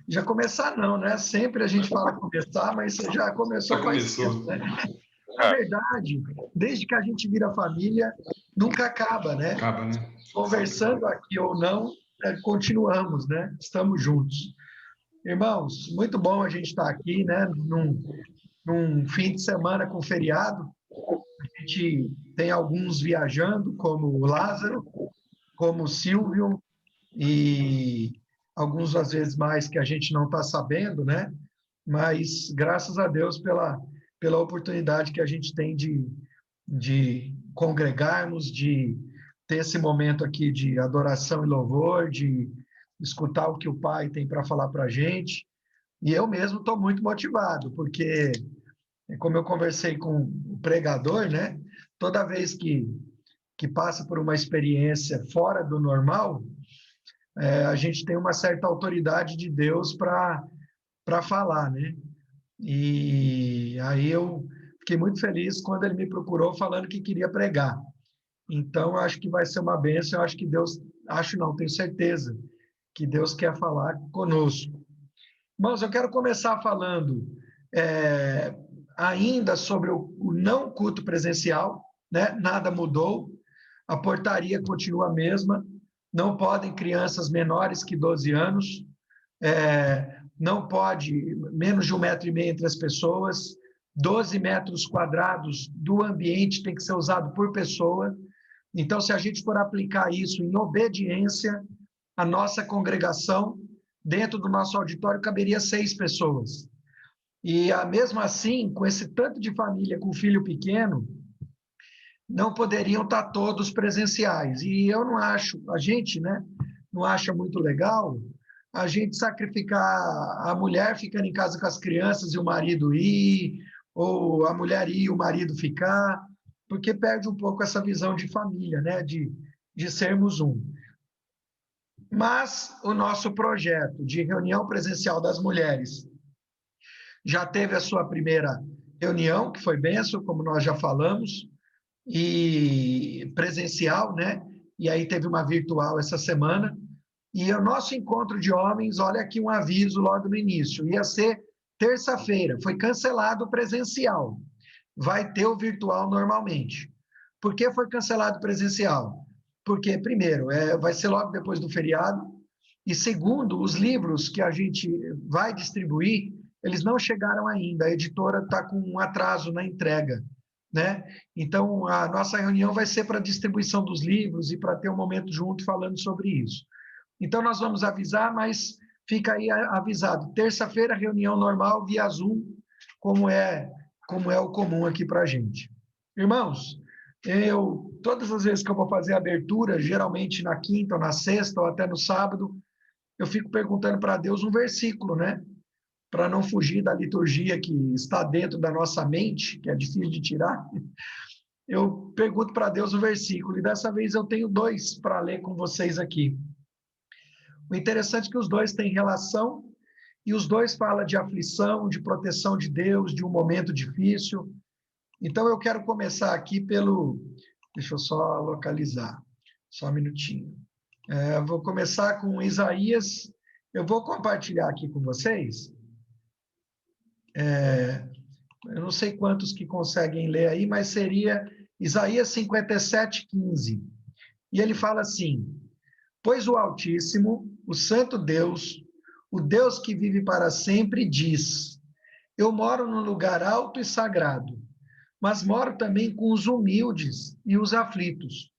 Já começar não, né? Sempre a gente fala começar, mas você já começou Já faz começou. tempo, né? Na verdade, desde que a gente vira família, nunca acaba, né? Acaba, né? Sempre acaba. Conversando aqui ou não, continuamos, né? Estamos juntos. Irmãos, muito bom a gente estar aqui, né? Num fim de semana com feriado. A gente tem alguns viajando, como o Lázaro, como o Silvio, e alguns às vezes mais que a gente não está sabendo, né? Mas graças a Deus pela oportunidade que a gente tem de congregarmos, de ter esse momento aqui de adoração e louvor, de escutar o que o Pai tem para falar para a gente. E eu mesmo estou muito motivado, porque, como eu conversei com o pregador, né? Toda vez que passa por uma experiência fora do normal, a gente tem uma certa autoridade de Deus para falar, né? E aí eu fiquei muito feliz quando ele me procurou falando que queria pregar. Então, acho que vai ser uma bênção, eu acho que Deus, acho não, tenho certeza que Deus quer falar conosco. Irmãos, eu quero começar falando é, ainda sobre o não culto presencial, né? Nada mudou, a portaria continua a mesma, não podem crianças menores que 12 anos, não pode menos de 1,5 m entre as pessoas, 12 metros quadrados do ambiente tem que ser usado por pessoa. Então, se a gente for aplicar isso em obediência, a nossa congregação, dentro do nosso auditório, caberia 6 pessoas. E mesmo assim, com esse tanto de família com filho pequeno, não poderiam estar todos presenciais. E eu não acho, a gente, né, não acha muito legal a gente sacrificar a mulher ficando em casa com as crianças e o marido ir, ou a mulher ir e o marido ficar, porque perde um pouco essa visão de família, né, de sermos um. Mas o nosso projeto de reunião presencial das mulheres já teve a sua primeira reunião, que foi bênção, como nós já falamos, e presencial, né? E aí teve uma virtual essa semana. E o nosso encontro de homens, olha aqui um aviso logo no início, ia ser terça-feira, foi cancelado o presencial, vai ter o virtual normalmente. Por que foi cancelado o presencial? Porque, primeiro, vai ser logo depois do feriado, e segundo, os livros que a gente vai distribuir, eles não chegaram ainda, a editora está com um atraso na entrega, né? Então, a nossa reunião vai ser para a distribuição dos livros e para ter um momento junto falando sobre isso. Então, nós vamos avisar, mas fica aí avisado. Terça-feira, reunião normal, via Zoom, como é o comum aqui para a gente. Irmãos, todas as vezes que eu vou fazer a abertura, geralmente na quinta ou na sexta ou até no sábado, eu fico perguntando para Deus um versículo, né? Para não fugir da liturgia que está dentro da nossa mente, que é difícil de tirar. Eu pergunto para Deus o versículo, e dessa vez eu tenho 2 para ler com vocês aqui. O interessante é que os 2 têm relação, e os 2 falam de aflição, de proteção de Deus, de um momento difícil. Então, eu quero começar aqui pelo... Deixa eu só localizar, só um minutinho. Vou começar com Isaías. Eu vou compartilhar aqui com vocês. Eu não sei quantos que conseguem ler aí, mas seria Isaías 57:15. E ele fala assim: pois o Altíssimo, o Santo Deus, o Deus que vive para sempre, diz: eu moro num lugar alto e sagrado, mas moro também com os humildes e os aflitos,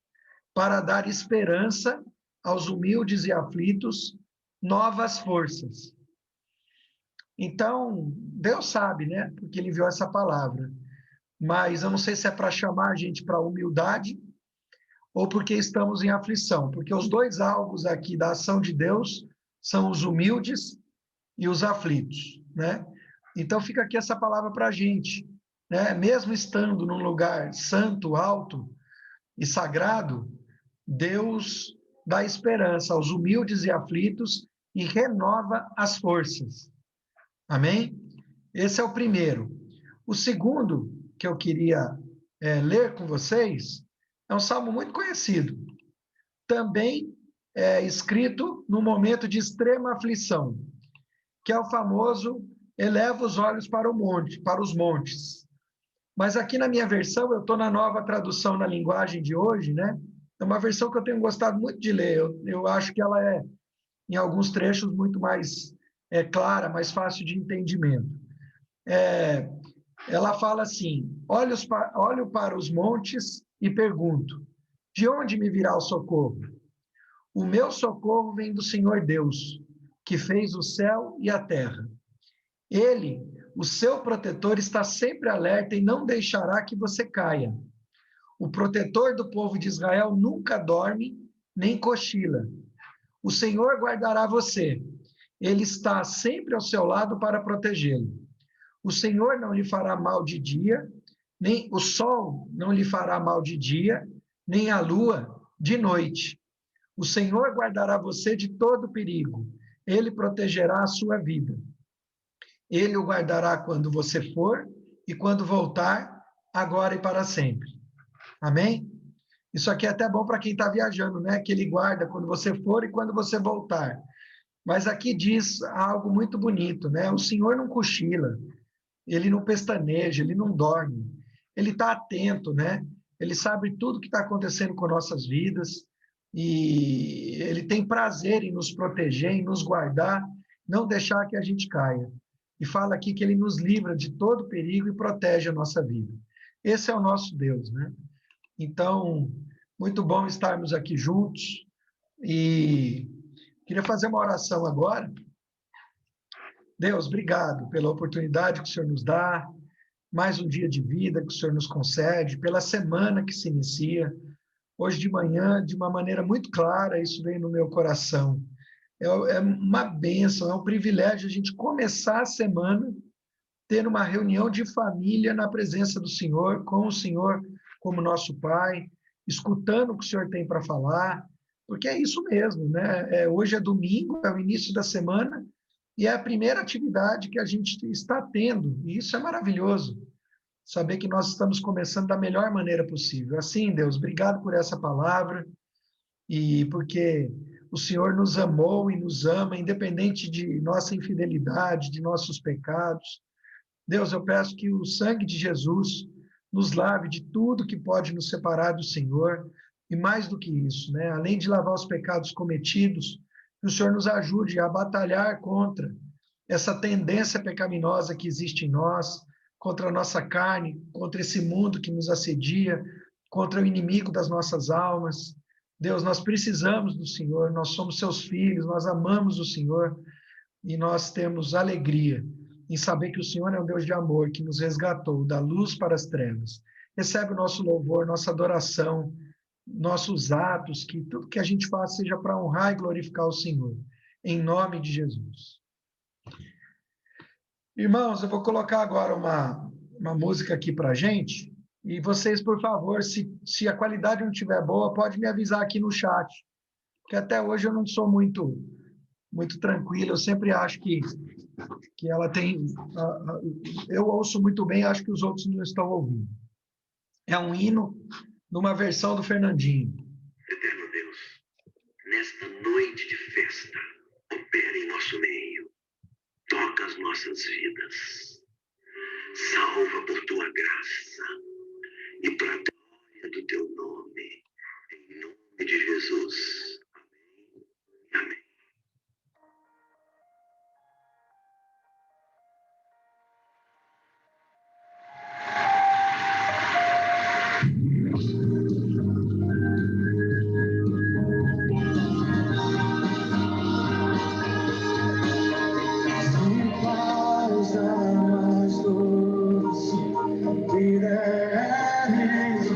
para dar esperança aos humildes e aflitos, novas forças. Então, Deus sabe, né? Porque ele enviou essa palavra. Mas eu não sei se é para chamar a gente para humildade ou porque estamos em aflição, porque os 2 alvos aqui da ação de Deus são os humildes e os aflitos, né? Então fica aqui essa palavra para a gente, né? Mesmo estando num lugar santo, alto e sagrado, Deus dá esperança aos humildes e aflitos e renova as forças. Amém? Esse é o primeiro. O segundo que eu queria ler com vocês é um salmo muito conhecido, também escrito num momento de extrema aflição, que é o famoso eleva os olhos para o monte, para os montes. Mas aqui na minha versão, eu estou na nova tradução na linguagem de hoje, né? É uma versão que eu tenho gostado muito de ler. Eu acho que ela é, em alguns trechos, muito mais clara, mais fácil de entendimento. Ela fala assim: olho para os montes e pergunto, de onde me virá o socorro? O meu socorro vem do Senhor Deus, que fez o céu e a terra. Ele, o seu protetor, está sempre alerta e não deixará que você caia. O protetor do povo de Israel nunca dorme nem cochila. O Senhor guardará você. Ele está sempre ao seu lado para protegê-lo. O Senhor não lhe fará mal de dia, nem o sol não lhe fará mal de dia, nem a lua de noite. O Senhor guardará você de todo perigo. Ele protegerá a sua vida. Ele o guardará quando você for e quando voltar, agora e para sempre. Amém? Isso aqui é até bom para quem está viajando, né? Que ele guarda quando você for e quando você voltar. Mas aqui diz algo muito bonito, né? O Senhor não cochila, ele não pestaneja, ele não dorme. Ele está atento, né? Ele sabe tudo que está acontecendo com nossas vidas e ele tem prazer em nos proteger, em nos guardar, não deixar que a gente caia. E fala aqui que ele nos livra de todo perigo e protege a nossa vida. Esse é o nosso Deus, né? Então, muito bom estarmos aqui juntos e queria fazer uma oração agora. Deus, obrigado pela oportunidade que o Senhor nos dá, mais um dia de vida que o Senhor nos concede, pela semana que se inicia. Hoje de manhã, de uma maneira muito clara, isso veio no meu coração. É uma bênção, é um privilégio a gente começar a semana tendo uma reunião de família na presença do Senhor, com o Senhor como nosso Pai, escutando o que o Senhor tem para falar, porque é isso mesmo, né? Hoje é domingo, é o início da semana, e é a primeira atividade que a gente está tendo, e isso é maravilhoso, saber que nós estamos começando da melhor maneira possível. Assim, Deus, obrigado por essa palavra, e porque o Senhor nos amou e nos ama, independente de nossa infidelidade, de nossos pecados. Deus, eu peço que o sangue de Jesus nos lave de tudo que pode nos separar do Senhor, e mais do que isso, né? Além de lavar os pecados cometidos, que o Senhor nos ajude a batalhar contra essa tendência pecaminosa que existe em nós, contra a nossa carne, contra esse mundo que nos assedia, contra o inimigo das nossas almas. Deus, nós precisamos do Senhor, nós somos seus filhos, nós amamos o Senhor e nós temos alegria em saber que o Senhor é um Deus de amor, que nos resgatou da luz para as trevas. Recebe o nosso louvor, nossa adoração, nossos atos, que tudo que a gente faça seja para honrar e glorificar o Senhor. Em nome de Jesus. Irmãos, eu vou colocar agora uma música aqui para a gente, e vocês, por favor, se a qualidade não estiver boa, pode me avisar aqui no chat, porque até hoje eu não sou muito tranquilo, eu sempre acho que ela tem... Eu ouço muito bem, acho que os outros não estão ouvindo. É um hino numa versão do Fernandinho. Eterno Deus, nesta noite de festa, opera em nosso meio, toca as nossas vidas, salva por tua graça e para a glória do teu nome, em nome de Jesus. Amém. Amém. Vida é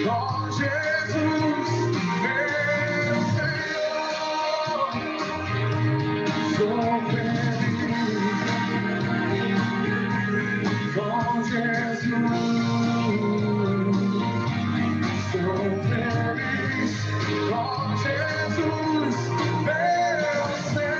com Jesus, meu Senhor, sou feliz com Jesus. Sou feliz com Jesus, meu Senhor.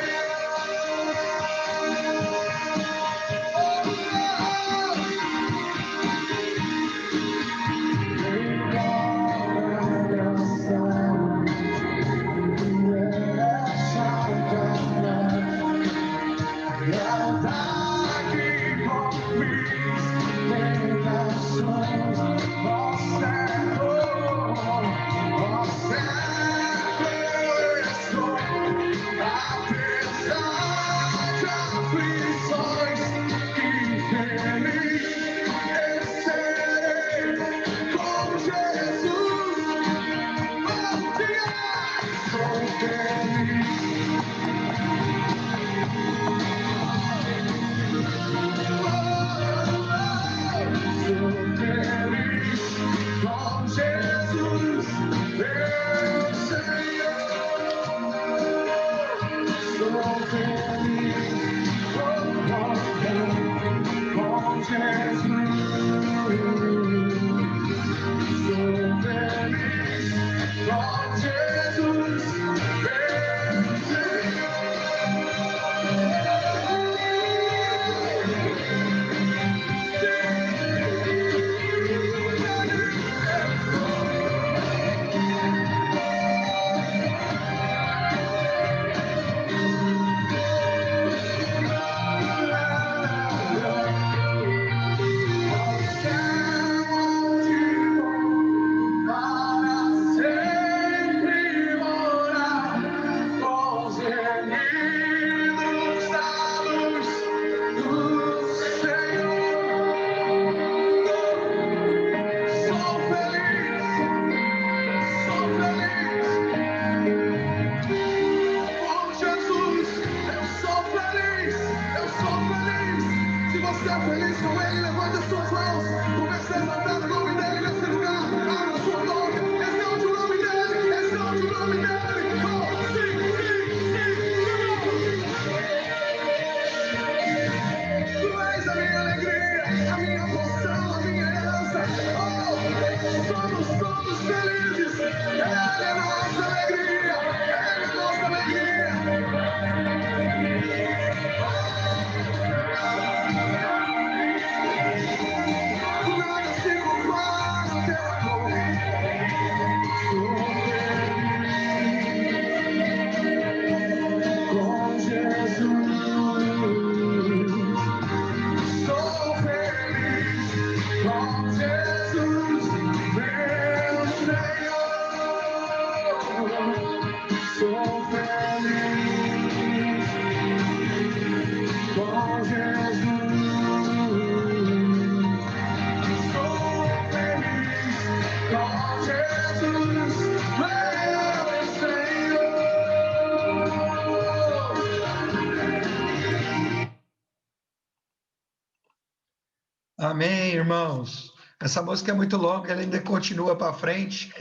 Amém, irmãos. Essa música é muito longa, ela ainda continua para frente,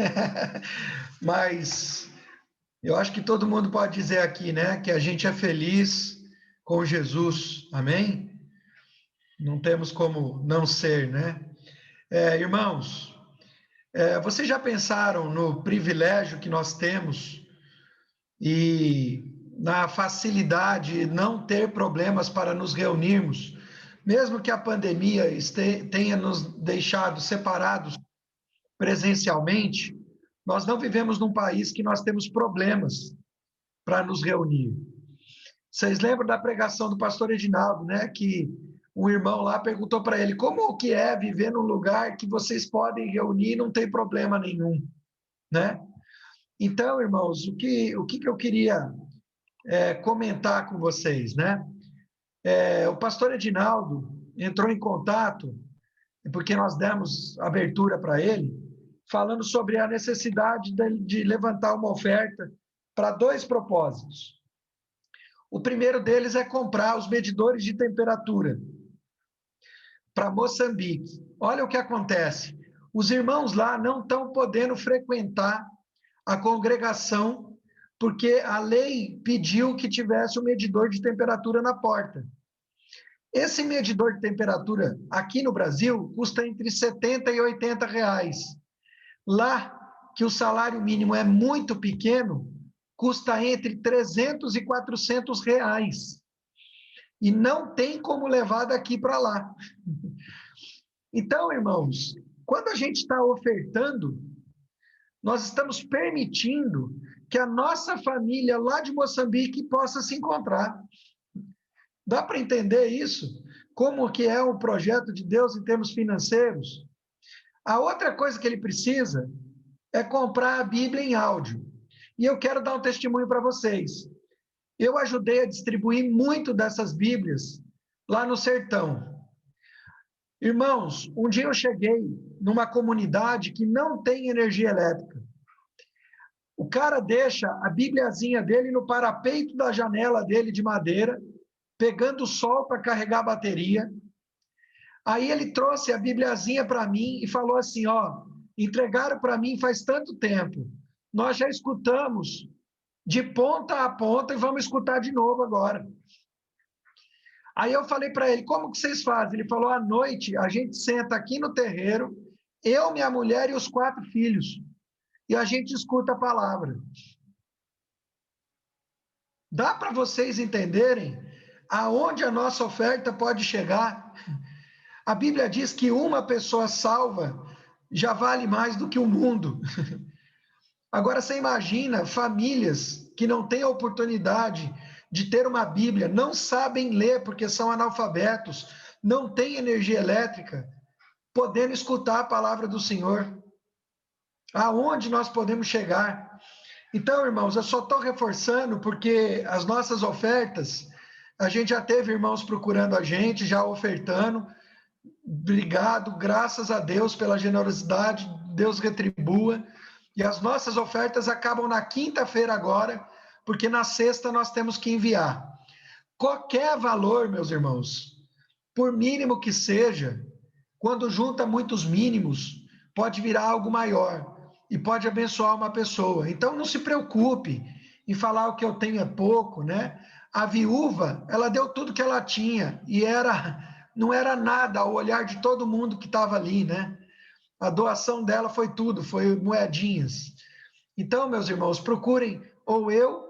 mas eu acho que todo mundo pode dizer aqui, né, que a gente é feliz com Jesus. Amém? Não temos como não ser, né? Irmãos, vocês já pensaram no privilégio que nós temos e na facilidade de não ter problemas para nos reunirmos, mesmo que a pandemia tenha nos deixado separados presencialmente, nós não vivemos num país que nós temos problemas para nos reunir. Vocês lembram da pregação do pastor Edinaldo, né? Que um irmão lá perguntou para ele como que é viver num lugar que vocês podem reunir e não tem problema nenhum, né? Então, irmãos, o que eu queria comentar com vocês, né? O pastor Edinaldo entrou em contato, porque nós demos abertura para ele, falando sobre a necessidade de levantar uma oferta para 2 propósitos. O primeiro deles é comprar os medidores de temperatura para Moçambique. Olha o que acontece. os irmãos lá não estão podendo frequentar a congregação, porque a lei pediu que tivesse um medidor de temperatura na porta. Esse medidor de temperatura aqui no Brasil custa entre 70 e 80 reais. Lá, que o salário mínimo é muito pequeno, custa entre 300 e 400 reais. E não tem como levar daqui para lá. Então, irmãos, quando a gente está ofertando, nós estamos permitindo que a nossa família lá de Moçambique possa se encontrar. Dá para entender isso? Como que é o projeto de Deus em termos financeiros? A outra coisa que ele precisa é comprar a Bíblia em áudio. E eu quero dar um testemunho para vocês. Eu ajudei a distribuir muito dessas Bíblias lá no sertão. Irmãos, um dia eu cheguei numa comunidade que não tem energia elétrica. O cara deixa a Bibliazinha dele no parapeito da janela dele de madeira, pegando o sol para carregar a bateria. Aí ele trouxe a Bibliazinha para mim e falou assim, ó, entregaram para mim faz tanto tempo. Nós já escutamos de ponta a ponta e vamos escutar de novo agora. Aí eu falei para ele, como que vocês fazem? Ele falou, à noite a gente senta aqui no terreiro, eu, minha mulher e os 4 filhos, e a gente escuta a palavra. Dá para vocês entenderem aonde a nossa oferta pode chegar? A Bíblia diz que uma pessoa salva já vale mais do que o mundo. Agora você imagina famílias que não têm a oportunidade de ter uma Bíblia, não sabem ler porque são analfabetos, não têm energia elétrica, podendo escutar a palavra do Senhor. Aonde nós podemos chegar? Então, irmãos, eu só estou reforçando porque as nossas ofertas, a gente já teve irmãos procurando a gente, já ofertando. Obrigado, graças a Deus pela generosidade, Deus retribua. E as nossas ofertas acabam na quinta-feira agora, porque na sexta nós temos que enviar. Qualquer valor, meus irmãos, por mínimo que seja, quando junta muitos mínimos, pode virar algo maior e pode abençoar uma pessoa. Então não se preocupe em falar o que eu tenho é pouco, né? A viúva, ela deu tudo que ela tinha e não era nada ao olhar de todo mundo que estava ali, né? A doação dela foi tudo, foi moedinhas. Então, meus irmãos, procurem ou eu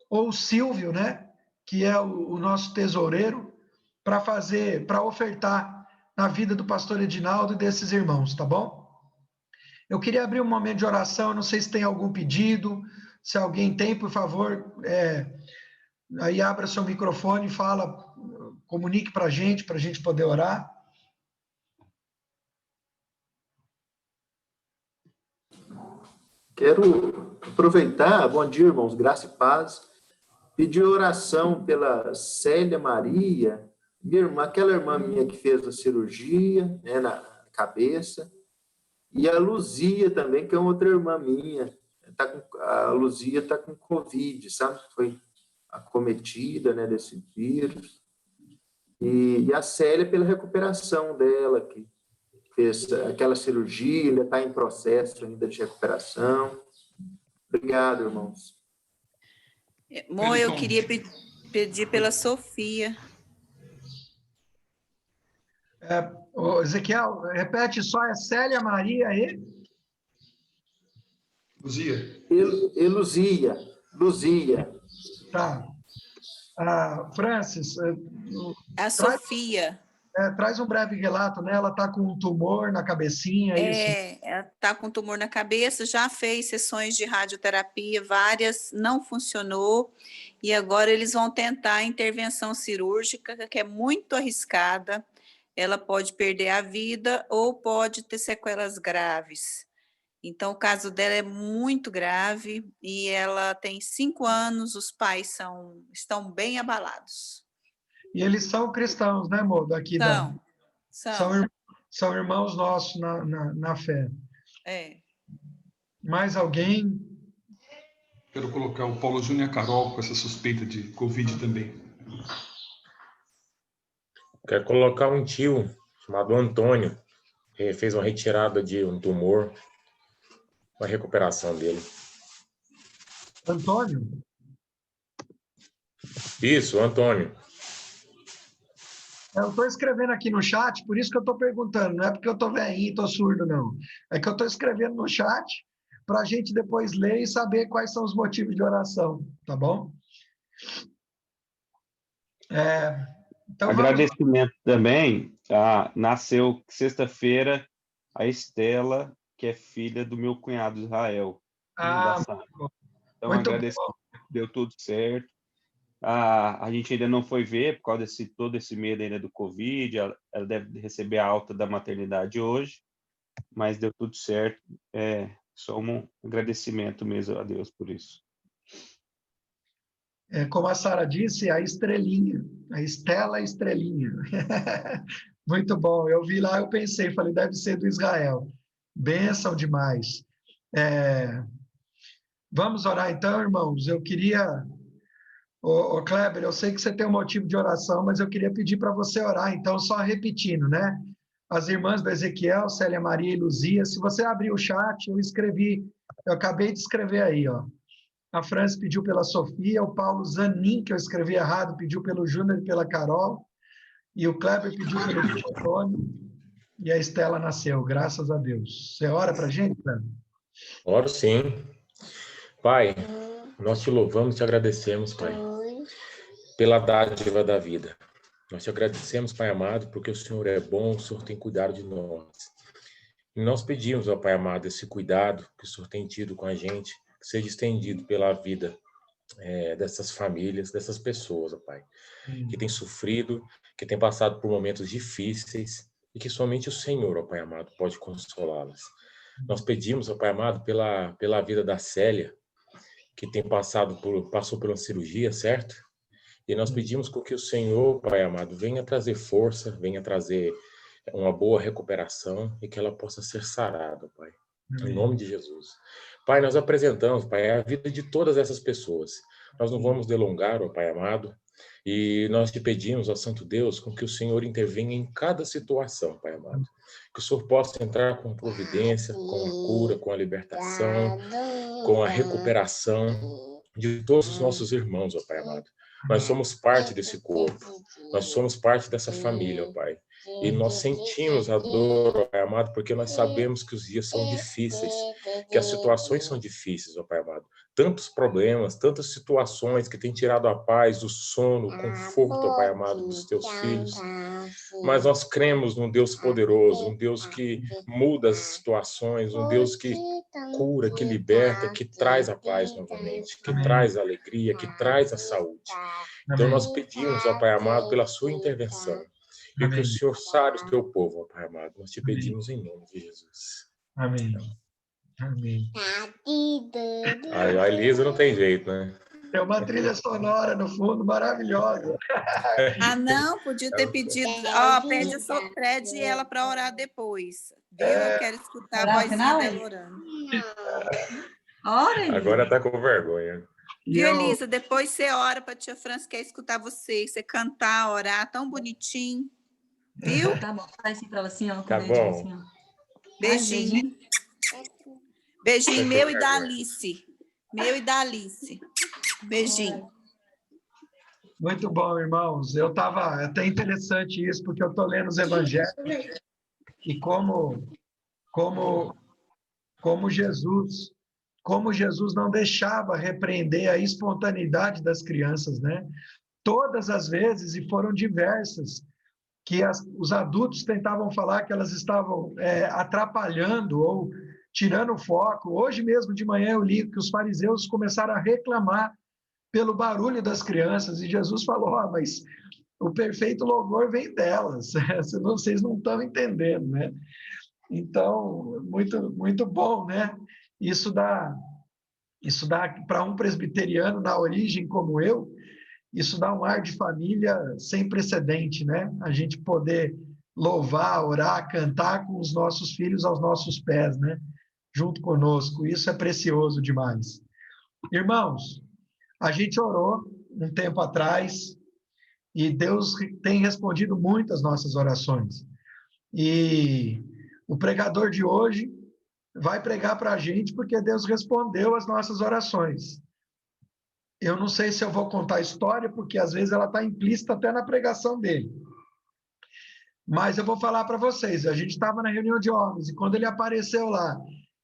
ou o Silvio, né? Que é o nosso tesoureiro, para ofertar na vida do pastor Edinaldo e desses irmãos, tá bom? Eu queria abrir um momento de oração, não sei se tem algum pedido, se alguém tem, por favor, aí abra seu microfone e fala, comunique para a gente poder orar. Quero aproveitar, bom dia, irmãos, graça e paz, pedir oração pela Célia Maria, minha irmã, aquela irmã minha que fez a cirurgia, né, na cabeça, e a Luzia também, que é outra irmã minha. A Luzia está com Covid, sabe? Foi acometida, né, desse vírus. E a Célia pela recuperação dela, que fez aquela cirurgia, ainda está em processo ainda de recuperação. Obrigado, irmãos. Mo, eu queria pedir pela Sofia. Ezequiel, repete só, é Célia Maria e? Luzia. E Luzia. Luzia. Tá. Francis, Sofia. Traz um breve relato, né? Ela está com um tumor na cabecinha, é isso? Ela está com tumor na cabeça, já fez sessões de radioterapia, várias, não funcionou, e agora eles vão tentar a intervenção cirúrgica, que é muito arriscada. Ela pode perder a vida ou pode ter sequelas graves. Então, o caso dela é muito grave e ela tem 5 anos, os pais estão bem abalados. E eles são cristãos, né, amor? Daqui são irmãos nossos na fé. Mais alguém? Quero colocar o Paulo Júnior Carol com essa suspeita de Covid também. Quero colocar um tio chamado Antônio. fez uma retirada de um tumor, uma recuperação dele. Antônio? Isso, Antônio. Eu estou escrevendo aqui no chat, por isso que eu estou perguntando, não é porque eu estou velhinho, estou surdo, não. É que eu estou escrevendo no chat para a gente depois ler e saber quais são os motivos de oração, tá bom? Então, agradecimento também, nasceu sexta-feira a Estela, que é filha do meu cunhado Israel. Então, muito agradecimento, deu tudo certo. A gente ainda não foi ver, por causa todo esse medo ainda do Covid, ela deve receber a alta da maternidade hoje, mas deu tudo certo. Só um agradecimento mesmo a Deus por isso. como a Sara disse, a estrelinha, a Estela Estrelinha. Muito bom, eu vi lá, eu pensei, falei, deve ser do Israel. Bênção demais. Vamos orar então, irmãos? Eu queria... Ô, Kleber, eu sei que você tem um motivo de oração, mas eu queria pedir para você orar, então, só repetindo, né? As irmãs do Ezequiel, Célia Maria e Luzia, se você abrir o chat, eu acabei de escrever aí, ó. A França pediu pela Sofia, o Paulo Zanin, que eu escrevi errado, pediu pelo Júnior e pela Carol, e o Kleber pediu pelo Antônio, e a Estela nasceu, graças a Deus. Você ora para a gente, Kleber? Oro sim. Pai, nós te louvamos e te agradecemos, Pai, pela dádiva da vida. Nós te agradecemos, Pai amado, porque o Senhor é bom, o Senhor tem cuidado de nós. E nós pedimos, ó Pai amado, esse cuidado que o Senhor tem tido com a gente, que seja estendido pela vida dessas famílias, dessas pessoas, ó Pai, que têm sofrido, que têm passado por momentos difíceis e que somente o Senhor, ó Pai amado, pode consolá-las. Nós pedimos, ó Pai amado, pela vida da Célia, que tem passou por uma cirurgia, certo? E nós pedimos com que o Senhor, Pai amado, venha trazer força, venha trazer uma boa recuperação e que ela possa ser sarada, Pai. Em nome de Jesus. Pai, nós apresentamos, Pai, a vida de todas essas pessoas. Nós não vamos delongar, ó Pai amado, e nós te pedimos, ó Santo Deus, com que o Senhor intervenha em cada situação, Pai amado. Que o Senhor possa entrar com providência, com a cura, com a libertação, com a recuperação de todos os nossos irmãos, ó Pai amado. Nós somos parte desse corpo, nós somos parte dessa família, ó Pai. E nós sentimos a dor, ó Pai amado, porque nós sabemos que os dias são difíceis, que as situações são difíceis, ó Pai amado. Tantos problemas, tantas situações que têm tirado a paz, o sono, o conforto, ó Pai amado, dos teus filhos. Mas nós cremos num Deus poderoso, um Deus que muda as situações, um Deus que cura, que liberta, que traz a paz novamente, que traz a alegria, que traz a saúde. Então nós pedimos, ó Pai amado, pela sua intervenção. E que o Senhor sare o teu povo, ó Pai amado. Nós te pedimos em nome de Jesus. Amém. Amém. A Elisa não tem jeito, né? Tem uma trilha sonora no fundo maravilhosa. Não, podia ter pedido. Pede ela para orar depois. Viu? Eu quero escutar a vozinha dela orando. Ora, agora tá com vergonha. Viu, Elisa? Depois você ora para a tia França, quer escutar você cantar, orar, tão bonitinho. Viu? Tá bom, faz assim para ela assim, ó. Tá bom. Assim, ó. Beijinho. Beijinho meu e da Alice. Meu e da Alice. Beijinho. Muito bom, irmãos. É até interessante isso, porque eu estou lendo os evangelhos e como Jesus não deixava repreender a espontaneidade das crianças, né? Todas as vezes, e foram diversas, que os adultos tentavam falar que elas estavam atrapalhando ou tirando o foco. Hoje mesmo de manhã eu li que os fariseus começaram a reclamar pelo barulho das crianças, e Jesus falou, mas o perfeito louvor vem delas, vocês não estão entendendo, né? Então, muito, muito bom, né? Isso dá para um presbiteriano na origem como eu, isso dá um ar de família sem precedente, né? A gente poder louvar, orar, cantar com os nossos filhos aos nossos pés, né? Junto conosco. Isso é precioso demais. Irmãos, a gente orou um tempo atrás e Deus tem respondido muito às nossas orações. E o pregador de hoje vai pregar para a gente porque Deus respondeu as nossas orações. Eu não sei se eu vou contar a história, porque às vezes ela está implícita até na pregação dele. Mas eu vou falar para vocês, a gente estava na reunião de homens, e quando ele apareceu lá,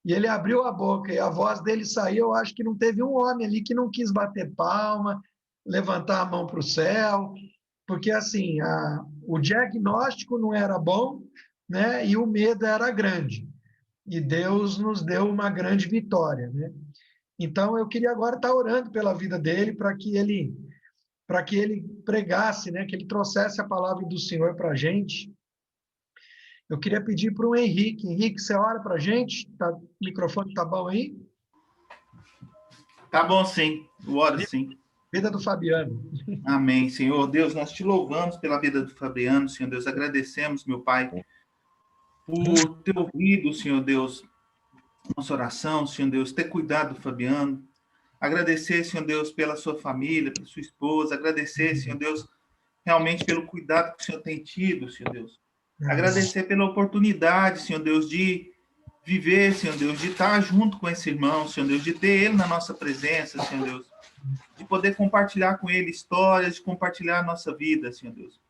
e ele abriu a boca, e a voz dele saiu, eu acho que não teve um homem ali que não quis bater palma, levantar a mão para o céu, porque assim, o diagnóstico não era bom, né? E o medo era grande. E Deus nos deu uma grande vitória, né? Então eu queria agora estar orando pela vida dele para que ele pregasse, né? Que ele trouxesse a palavra do Senhor para a gente. Eu queria pedir para o Henrique. Henrique, você ora para a gente? O microfone está bom aí? Tá bom, sim. Eu oro, sim. Vida do Fabiano. Amém, Senhor. Deus, nós te louvamos pela vida do Fabiano, Senhor Deus. Agradecemos, meu Pai, por ter ouvido, Senhor Deus, nossa oração, Senhor Deus, ter cuidado do Fabiano. Agradecer, Senhor Deus, pela sua família, pela sua esposa. Agradecer, Senhor Deus, realmente pelo cuidado que o Senhor tem tido, Senhor Deus. Agradecer pela oportunidade, Senhor Deus, de viver, Senhor Deus, de estar junto com esse irmão, Senhor Deus, de ter ele na nossa presença, Senhor Deus, de poder compartilhar com ele histórias, de compartilhar a nossa vida, Senhor Deus.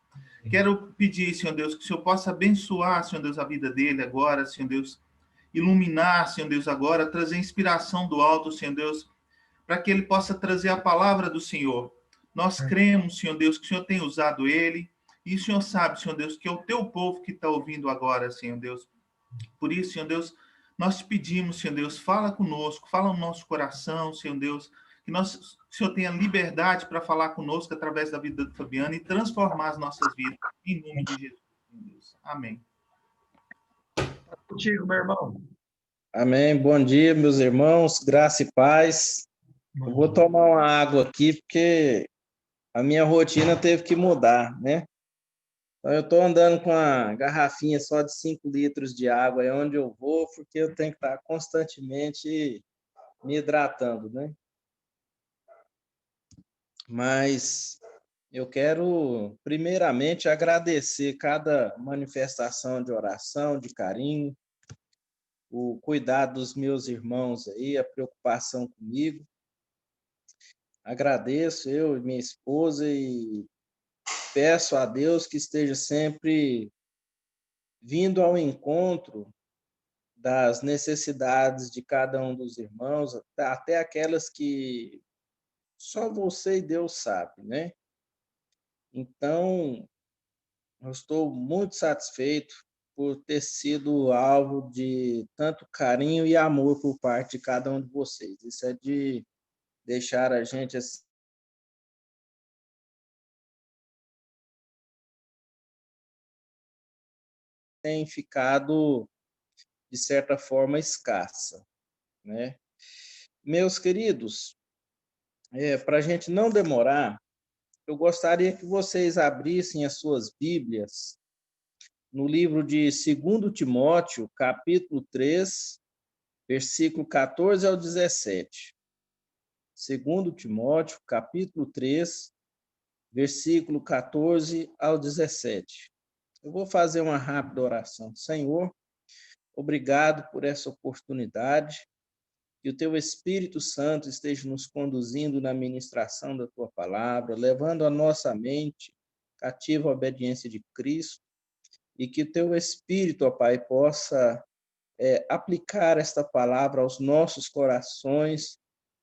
Quero pedir, Senhor Deus, que o Senhor possa abençoar, Senhor Deus, a vida dele agora, Senhor Deus, iluminar, Senhor Deus, agora, trazer inspiração do alto, Senhor Deus, para que ele possa trazer a palavra do Senhor. Nós cremos, Senhor Deus, que o Senhor tem usado ele, e o Senhor sabe, Senhor Deus, que é o teu povo que está ouvindo agora, Senhor Deus. Por isso, Senhor Deus, nós te pedimos, Senhor Deus, fala conosco, fala no nosso coração, Senhor Deus, que o Senhor tenha liberdade para falar conosco através da vida do Fabiano e transformar as nossas vidas, em nome de Jesus, Senhor Deus. Amém. Contigo, meu irmão. Amém. Bom dia, meus irmãos, graça e paz. Eu vou tomar uma água aqui, porque a minha rotina teve que mudar, né? Então, eu estou andando com uma garrafinha só de 5 litros de água aí onde eu vou, porque eu tenho que estar constantemente me hidratando, né? Mas eu quero, primeiramente, agradecer cada manifestação de oração, de carinho, o cuidado dos meus irmãos aí, a preocupação comigo. Agradeço eu e minha esposa e peço a Deus que esteja sempre vindo ao encontro das necessidades de cada um dos irmãos, até aquelas que só você e Deus sabe, né? Então, eu estou muito satisfeito por ter sido alvo de tanto carinho e amor por parte de cada um de vocês. Isso é de deixar a gente assim, tem ficado, de certa forma, escassa, né? Meus queridos, para a gente não demorar, eu gostaria que vocês abrissem as suas Bíblias no livro de 2 Timóteo, capítulo 3, versículo 14 ao 17. 2 Timóteo, capítulo 3, versículo 14 ao 17. Eu vou fazer uma rápida oração. Senhor, obrigado por essa oportunidade, que o teu Espírito Santo esteja nos conduzindo na ministração da tua palavra, levando a nossa mente cativa à obediência de Cristo, e que o teu Espírito, ó Pai, possa aplicar esta palavra aos nossos corações,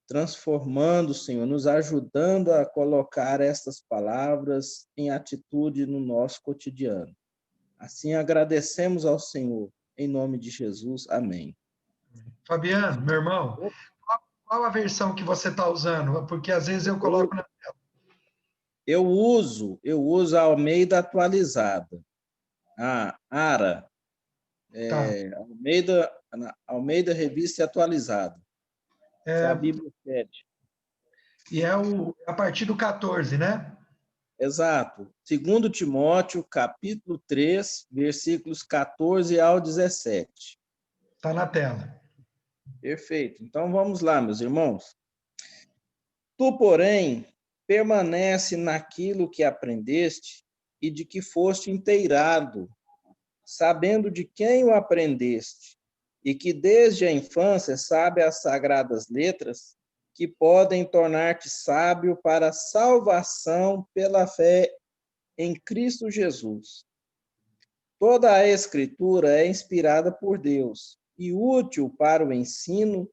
transformando, Senhor, nos ajudando a colocar estas palavras em atitude no nosso cotidiano. Assim agradecemos ao Senhor, em nome de Jesus. Amém. Fabiano, meu irmão, qual a versão que você está usando? Porque às vezes eu coloco na tela. Eu uso a Almeida atualizada. A ARA, Almeida Revista Atualizada. É a Bíblia 7. E é a partir do 14, né? Exato. 2 Timóteo, capítulo 3, versículos 14 ao 17. Está na tela. Perfeito. Então, vamos lá, meus irmãos. Tu, porém, permanece naquilo que aprendeste e de que foste inteirado, sabendo de quem o aprendeste, e que desde a infância sabe as sagradas letras, que podem tornar-te sábio para a salvação pela fé em Cristo Jesus. Toda a Escritura é inspirada por Deus e útil para o ensino,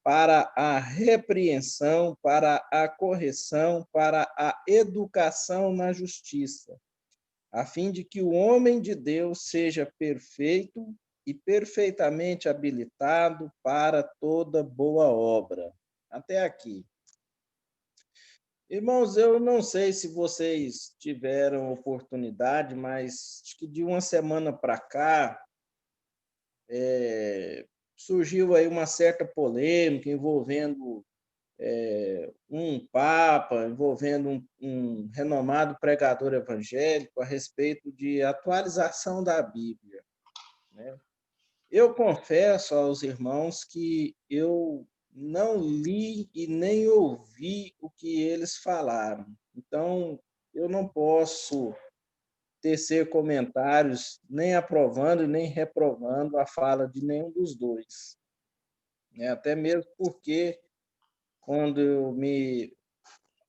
para a repreensão, para a correção, para a educação na justiça, a fim de que o homem de Deus seja perfeito e perfeitamente habilitado para toda boa obra. Até aqui. Irmãos, eu não sei se vocês tiveram oportunidade, mas acho que de uma semana para cá surgiu aí uma certa polêmica envolvendo um papa, envolvendo um renomado pregador evangélico a respeito de atualização da Bíblia, né? Eu confesso aos irmãos que eu não li e nem ouvi o que eles falaram. Então, eu não posso tecer comentários nem aprovando e nem reprovando a fala de nenhum dos dois, né? Até mesmo porque, quando eu me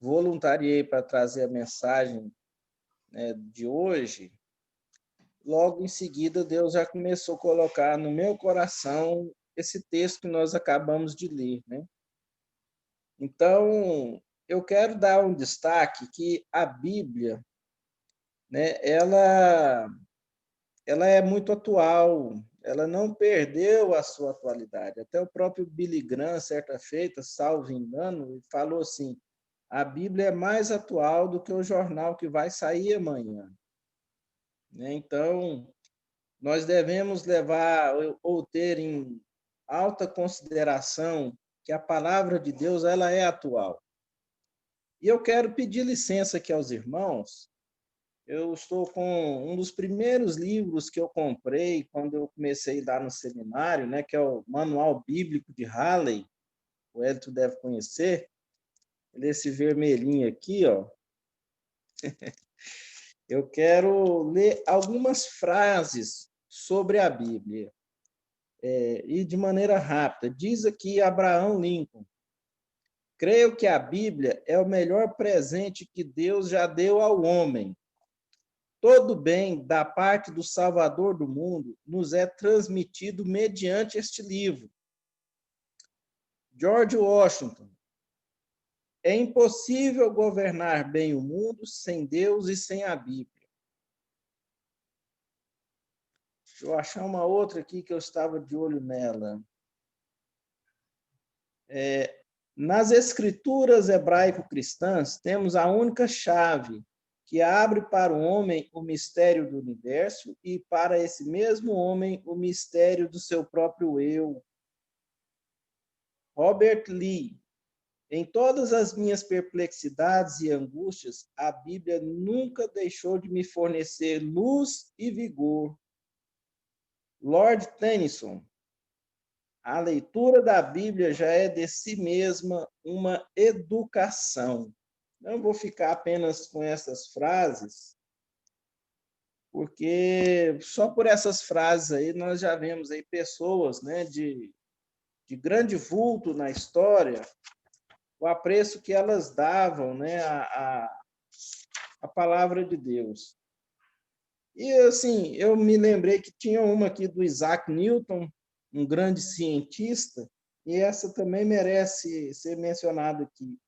voluntariei para trazer a mensagem, né, de hoje, logo em seguida Deus já começou a colocar no meu coração esse texto que nós acabamos de ler, né? Então, eu quero dar um destaque que a Bíblia, né, ela é muito atual, ela não perdeu a sua atualidade. Até o próprio Billy Graham, certa feita, salvo engano, falou assim: a Bíblia é mais atual do que o jornal que vai sair amanhã, né? Então, nós devemos levar ou ter em alta consideração que a palavra de Deus ela é atual. E eu quero pedir licença aqui aos irmãos. Eu estou com um dos primeiros livros que eu comprei quando eu comecei lá no seminário, né, que é o Manual Bíblico de Halley. O Hélio deve conhecer. Ele é esse vermelhinho aqui, ó. Eu quero ler algumas frases sobre a Bíblia, e de maneira rápida. Diz aqui Abraham Lincoln: creio que a Bíblia é o melhor presente que Deus já deu ao homem. Todo bem da parte do Salvador do mundo nos é transmitido mediante este livro. George Washington: é impossível governar bem o mundo sem Deus e sem a Bíblia. Deixa eu achar uma outra aqui que eu estava de olho nela. Nas escrituras hebraico-cristãs, temos a única chave que abre para o homem o mistério do universo e para esse mesmo homem o mistério do seu próprio eu. Robert Lee: em todas as minhas perplexidades e angústias, a Bíblia nunca deixou de me fornecer luz e vigor. Lord Tennyson: a leitura da Bíblia já é de si mesma uma educação. Não vou ficar apenas com essas frases, porque só por essas frases aí nós já vemos aí pessoas, né, de grande vulto na história, o apreço que elas davam, né, a palavra de Deus. E, assim, eu me lembrei que tinha uma aqui do Isaac Newton, um grande cientista, e essa também merece ser mencionada aqui.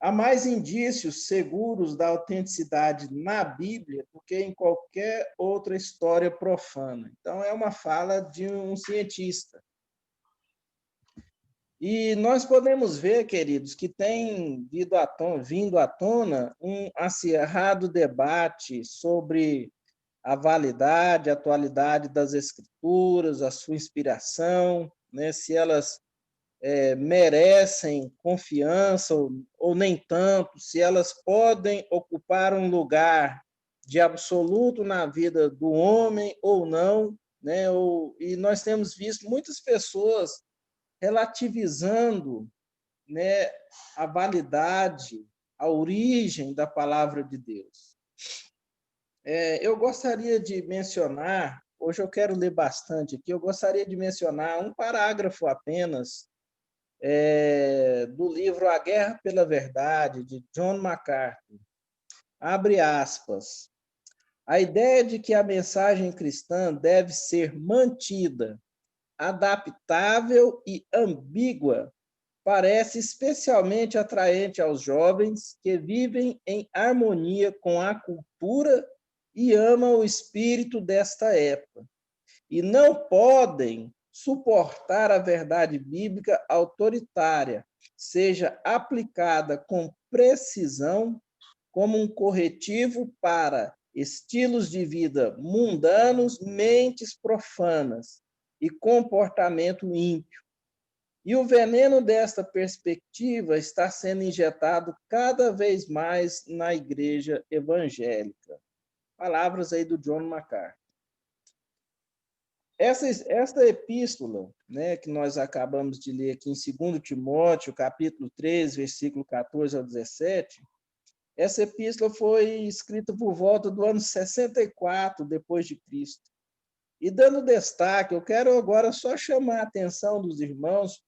Há mais indícios seguros da autenticidade na Bíblia do que em qualquer outra história profana. Então, é uma fala de um cientista. E nós podemos ver, queridos, que tem vindo à tona um acirrado debate sobre a validade, a atualidade das Escrituras, a sua inspiração, né, se elas merecem confiança ou nem tanto, se elas podem ocupar um lugar de absoluto na vida do homem ou não, né? E nós temos visto muitas pessoas relativizando, né, a validade, a origem da palavra de Deus. Eu gostaria de mencionar hoje eu quero ler bastante aqui, eu gostaria de mencionar um parágrafo apenas do livro A Guerra pela Verdade, de John MacArthur. Abre aspas. A ideia de que a mensagem cristã deve ser mantida, adaptável e ambígua parece especialmente atraente aos jovens que vivem em harmonia com a cultura e amam o espírito desta época, e não podem suportar a verdade bíblica autoritária, seja aplicada com precisão como um corretivo para estilos de vida mundanos, mentes profanas e comportamento ímpio. E o veneno desta perspectiva está sendo injetado cada vez mais na igreja evangélica. Palavras aí do John MacArthur. Esta epístola, né, que nós acabamos de ler aqui em 2 Timóteo, capítulo 3, versículo 14 ao 17, essa epístola foi escrita por volta do ano 64 depois de Cristo. E dando destaque, eu quero agora só chamar a atenção dos irmãos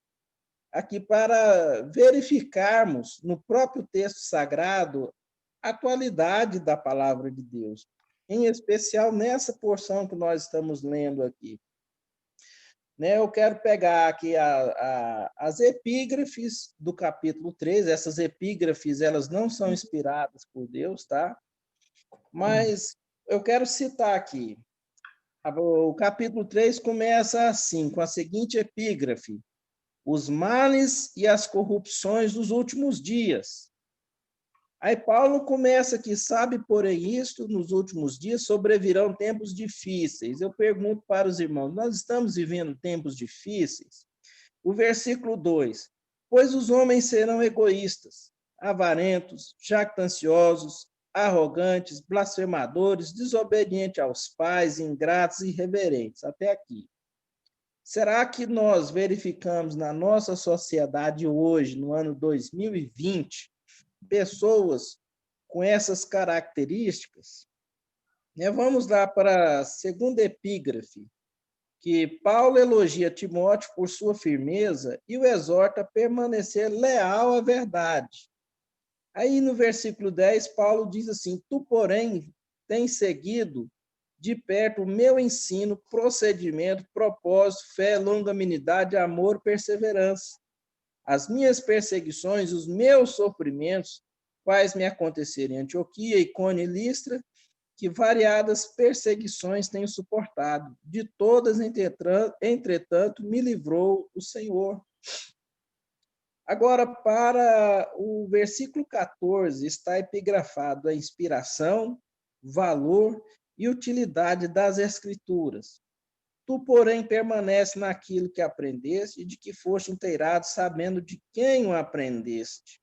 aqui para verificarmos no próprio texto sagrado a atualidade da palavra de Deus, em especial nessa porção que nós estamos lendo aqui. Eu quero pegar aqui as epígrafes do capítulo 3, essas epígrafes, elas não são inspiradas por Deus, tá? Mas eu quero citar aqui. O capítulo 3 começa assim, com a seguinte epígrafe: os males e as corrupções dos últimos dias. Aí Paulo começa aqui, sabe, porém isto, nos últimos dias sobrevirão tempos difíceis. Eu pergunto para os irmãos, nós estamos vivendo tempos difíceis? O versículo 2, pois os homens serão egoístas, avarentos, jactanciosos, arrogantes, blasfemadores, desobedientes aos pais, ingratos e irreverentes. Até aqui. Será que nós verificamos na nossa sociedade hoje, no ano 2020, pessoas com essas características? Vamos lá para a segunda epígrafe, que Paulo elogia Timóteo por sua firmeza e o exorta a permanecer leal à verdade. Aí no versículo 10, Paulo diz assim: tu, porém, tens seguido de perto o meu ensino, procedimento, propósito, fé, longanimidade, amor, perseverança. As minhas perseguições, os meus sofrimentos, quais me aconteceram em Antioquia, Icônio e Listra, que variadas perseguições tenho suportado. De todas, entretanto, me livrou o Senhor. Agora, para o versículo 14, está epigrafado a inspiração, valor e utilidade das Escrituras. Tu, porém, permanece naquilo que aprendeste e de que foste inteirado, sabendo de quem o aprendeste,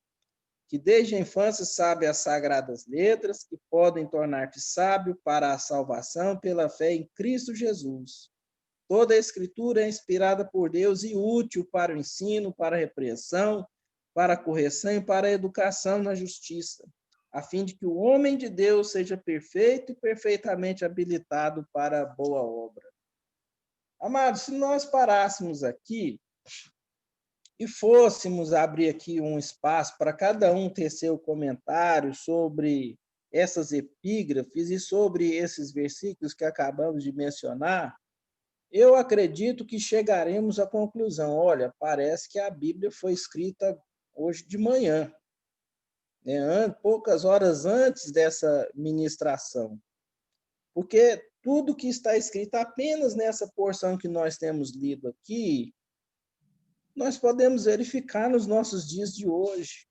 que desde a infância sabe as sagradas letras, que podem tornar-te sábio para a salvação pela fé em Cristo Jesus. Toda a Escritura é inspirada por Deus e útil para o ensino, para a repreensão, para a correção e para a educação na justiça, a fim de que o homem de Deus seja perfeito e perfeitamente habilitado para a boa obra. Amados, se nós parássemos aqui e fôssemos abrir aqui um espaço para cada um ter seu comentário sobre essas epígrafes e sobre esses versículos que acabamos de mencionar, eu acredito que chegaremos à conclusão: olha, parece que a Bíblia foi escrita hoje de manhã, poucas horas antes dessa ministração. Porque tudo que está escrito apenas nessa porção que nós temos lido aqui, nós podemos verificar nos nossos dias de hoje.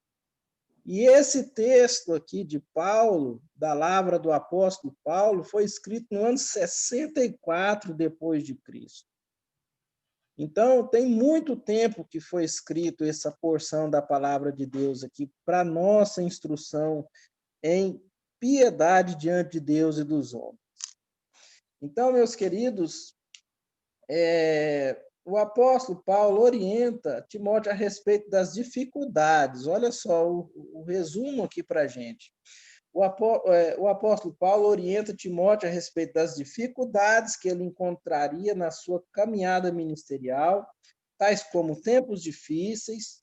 E esse texto aqui de Paulo, da lavra do apóstolo Paulo, foi escrito no ano 64 depois de Cristo. Então, tem muito tempo que foi escrito essa porção da palavra de Deus aqui para nossa instrução em piedade diante de Deus e dos homens. Então, meus queridos, o apóstolo Paulo orienta Timóteo a respeito das dificuldades. Olha só o resumo aqui para a gente. o apóstolo Paulo orienta Timóteo a respeito das dificuldades que ele encontraria na sua caminhada ministerial, tais como tempos difíceis,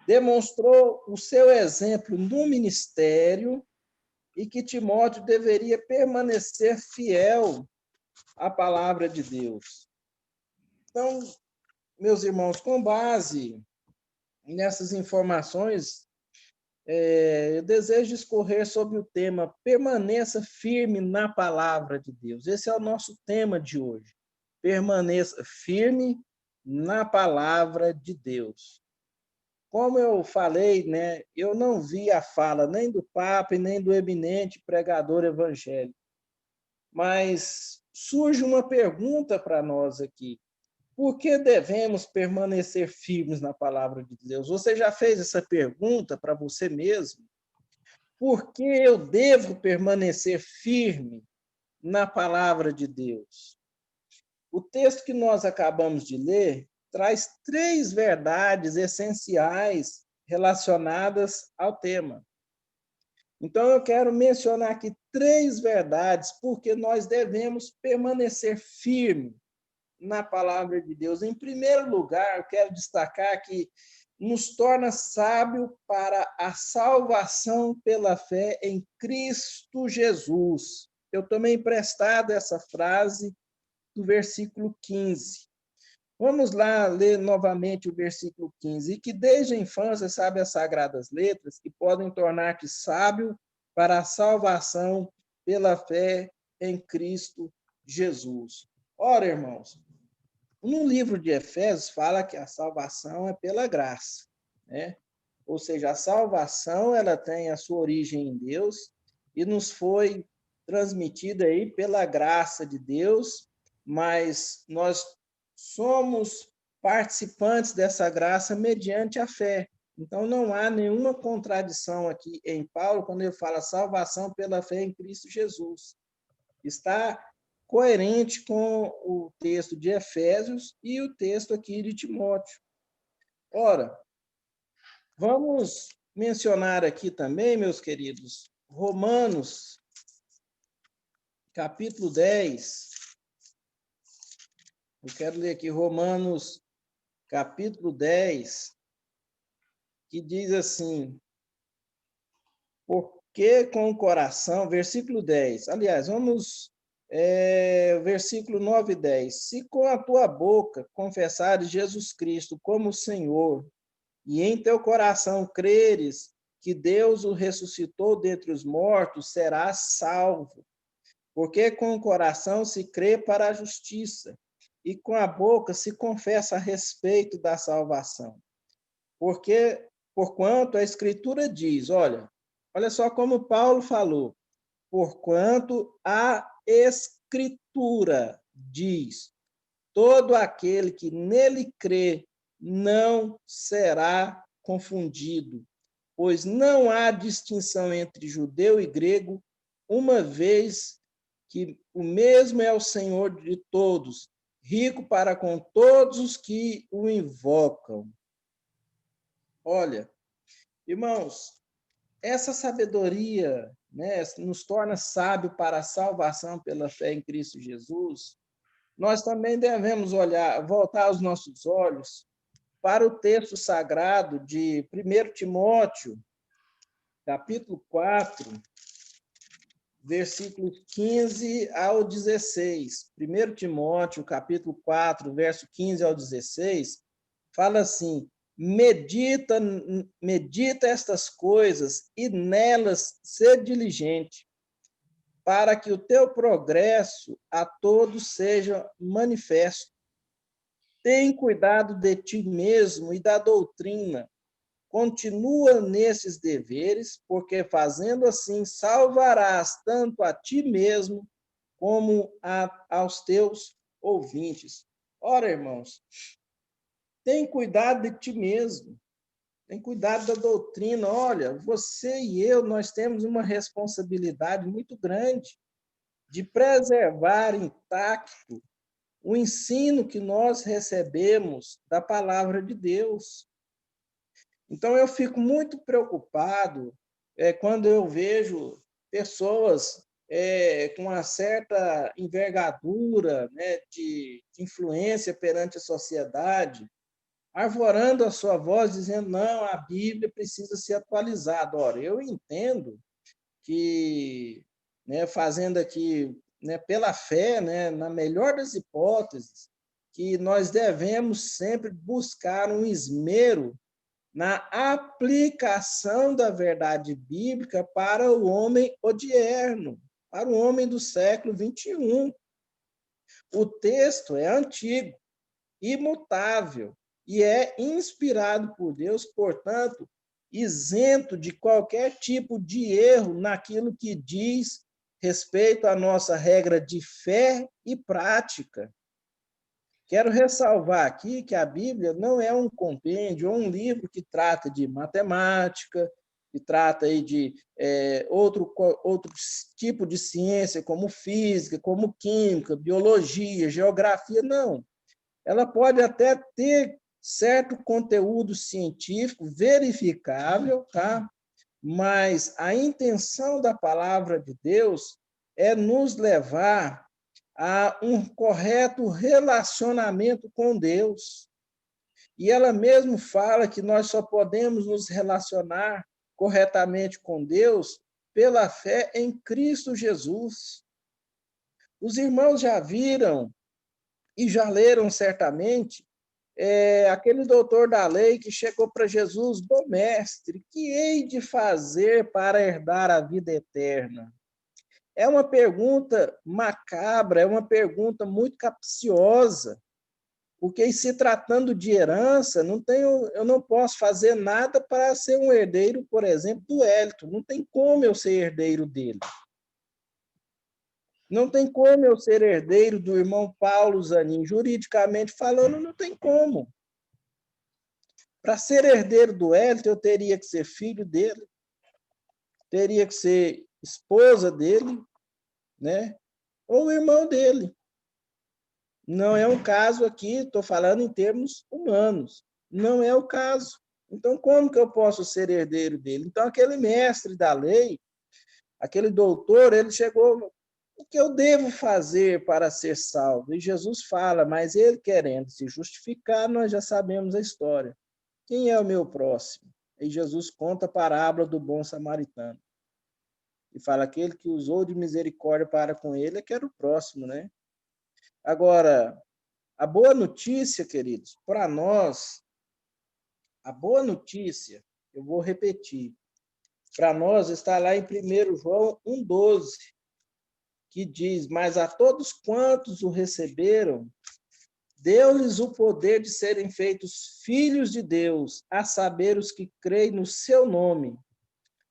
demonstrou o seu exemplo no ministério e que Timóteo deveria permanecer fiel à palavra de Deus. Então, meus irmãos, com base nessas informações, eu desejo discorrer sobre o tema permaneça firme na palavra de Deus. Esse é o nosso tema de hoje. Permaneça firme na palavra de Deus. Como eu falei, né, eu não vi a fala nem do Papa e nem do eminente pregador evangélico. Mas surge uma pergunta para nós aqui. Por que devemos permanecer firmes na palavra de Deus? Você já fez essa pergunta para você mesmo? Por que eu devo permanecer firme na palavra de Deus? O texto que nós acabamos de ler traz 3 verdades essenciais relacionadas ao tema. Então, eu quero mencionar aqui 3 verdades porque nós devemos permanecer firme na palavra de Deus. Em primeiro lugar, eu quero destacar que nos torna sábio para a salvação pela fé em Cristo Jesus. Eu tomei emprestado essa frase do versículo 15. Vamos lá ler novamente o versículo 15. E que desde a infância sabe as sagradas letras, que podem tornar-te sábio para a salvação pela fé em Cristo Jesus. Ora, irmãos, no livro de Efésios fala que a salvação é pela graça, né? Ou seja, a salvação ela tem a sua origem em Deus e nos foi transmitida aí pela graça de Deus, mas nós somos participantes dessa graça mediante a fé. Então, não há nenhuma contradição aqui em Paulo quando ele fala salvação pela fé em Cristo Jesus. Está coerente com o texto de Efésios e o texto aqui de Timóteo. Ora, vamos mencionar aqui também, meus queridos, Romanos, capítulo 10. Eu quero ler aqui Romanos, capítulo 10, que diz assim, porque com o coração, versículo 10, aliás, vamos, versículo 9 e 10, se com a tua boca confessares Jesus Cristo como Senhor, e em teu coração creres que Deus o ressuscitou dentre os mortos, serás salvo, porque com o coração se crê para a justiça, e com a boca se confessa a respeito da salvação. Porquanto a Escritura diz, olha só como Paulo falou, porquanto a Escritura diz, todo aquele que nele crê não será confundido, pois não há distinção entre judeu e grego, uma vez que o mesmo é o Senhor de todos, rico para com todos os que o invocam. Olha, irmãos, essa sabedoria, né, nos torna sábio para a salvação pela fé em Cristo Jesus. Nós também devemos voltar os nossos olhos para o texto sagrado de 1 Timóteo, capítulo 4, versículos 15 ao 16. 1 Timóteo, capítulo 4, verso 15 ao 16, fala assim, medita estas coisas e nelas ser diligente, para que o teu progresso a todos seja manifesto. Tem cuidado de ti mesmo e da doutrina. Continua nesses deveres, porque fazendo assim salvarás tanto a ti mesmo como aos teus ouvintes. Ora, irmãos, tem cuidado de ti mesmo, tem cuidado da doutrina. Olha, você e eu, nós temos uma responsabilidade muito grande de preservar intacto o ensino que nós recebemos da palavra de Deus. Então, eu fico muito preocupado quando eu vejo pessoas com uma certa envergadura, né, de influência perante a sociedade, arvorando a sua voz, dizendo, não, a Bíblia precisa ser atualizada. Ora, eu entendo que, né, fazendo aqui, né, pela fé, né, na melhor das hipóteses, que nós devemos sempre buscar um esmero na aplicação da verdade bíblica para o homem odierno, para o homem do século XXI. O texto é antigo, imutável, e é inspirado por Deus, portanto, isento de qualquer tipo de erro naquilo que diz respeito à nossa regra de fé e prática. Quero ressalvar aqui que a Bíblia não é um compêndio ou um livro que trata de matemática, que trata aí de outro tipo de ciência, como física, como química, biologia, geografia, não. Ela pode até ter certo conteúdo científico verificável, tá? Mas a intenção da palavra de Deus é nos levar a um correto relacionamento com Deus. E ela mesmo fala que nós só podemos nos relacionar corretamente com Deus pela fé em Cristo Jesus. Os irmãos já viram e já leram certamente aquele doutor da lei que chegou para Jesus, bom mestre, que hei de fazer para herdar a vida eterna? É uma pergunta macabra, é uma pergunta muito capciosa, porque se tratando de herança, eu não posso fazer nada para ser um herdeiro, por exemplo, do Hélito, não tem como eu ser herdeiro dele. Não tem como eu ser herdeiro do irmão Paulo Zanin, juridicamente falando, não tem como. Para ser herdeiro do Hélito, eu teria que ser filho dele, teria que ser esposa dele, né? Ou irmão dele. Não é um caso aqui, estou falando em termos humanos. Não é o caso. Então, como que eu posso ser herdeiro dele? Então, aquele mestre da lei, aquele doutor, ele chegou, o que eu devo fazer para ser salvo? E Jesus fala, mas ele querendo se justificar, nós já sabemos a história. Quem é o meu próximo? E Jesus conta a parábola do bom samaritano. E fala, aquele que usou de misericórdia para com ele é que era o próximo, né? Agora, a boa notícia, queridos, para nós, a boa notícia, eu vou repetir, para nós está lá em 1 João 1,12, que diz, mas a todos quantos o receberam, deu-lhes o poder de serem feitos filhos de Deus, a saber os que creem no seu nome,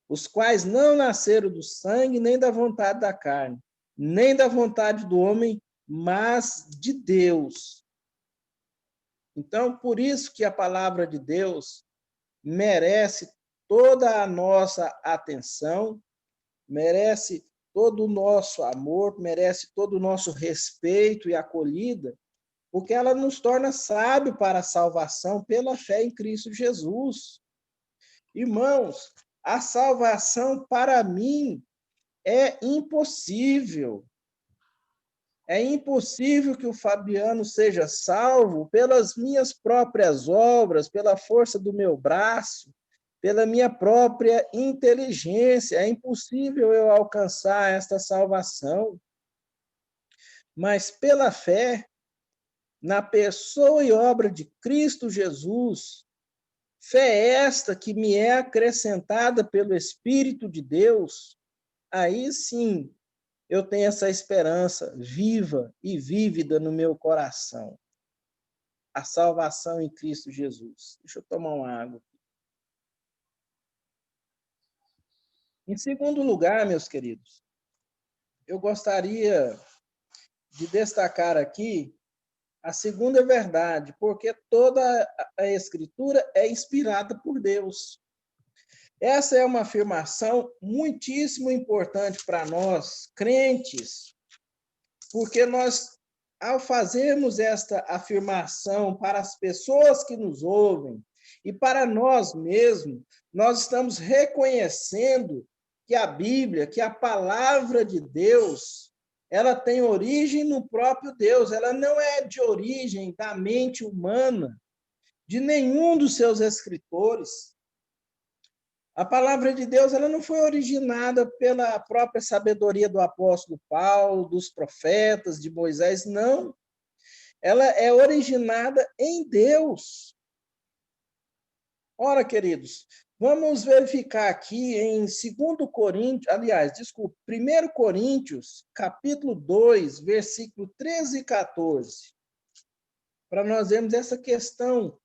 os quais não nasceram do sangue, nem da vontade da carne, nem da vontade do homem, mas de Deus. Então, por isso que a palavra de Deus merece toda a nossa atenção, merece todo o nosso amor, merece todo o nosso respeito e acolhida, porque ela nos torna sábios para a salvação pela fé em Cristo Jesus. Irmãos, a salvação para mim é impossível. É impossível que o Fabiano seja salvo pelas minhas próprias obras, pela força do meu braço, pela minha própria inteligência. É impossível eu alcançar esta salvação. Mas pela fé, na pessoa e obra de Cristo Jesus, fé esta que me é acrescentada pelo Espírito de Deus, aí sim eu tenho essa esperança viva e vívida no meu coração. A salvação em Cristo Jesus. Deixa eu tomar uma água. Em segundo lugar, meus queridos, eu gostaria de destacar aqui a segunda verdade, porque toda a Escritura é inspirada por Deus. Essa é uma afirmação muitíssimo importante para nós, crentes, porque nós, ao fazermos esta afirmação para as pessoas que nos ouvem e para nós mesmos, nós estamos reconhecendo que que a Bíblia, que a palavra de Deus, ela tem origem no próprio Deus, ela não é de origem da mente humana, de nenhum dos seus escritores. A palavra de Deus, ela não foi originada pela própria sabedoria do apóstolo Paulo, dos profetas, de Moisés, não. Ela é originada em Deus. Ora, queridos, vamos verificar aqui em 2 Coríntios, aliás, desculpa, 1 Coríntios, capítulo 2, versículo 13 e 14, para nós vermos essa questão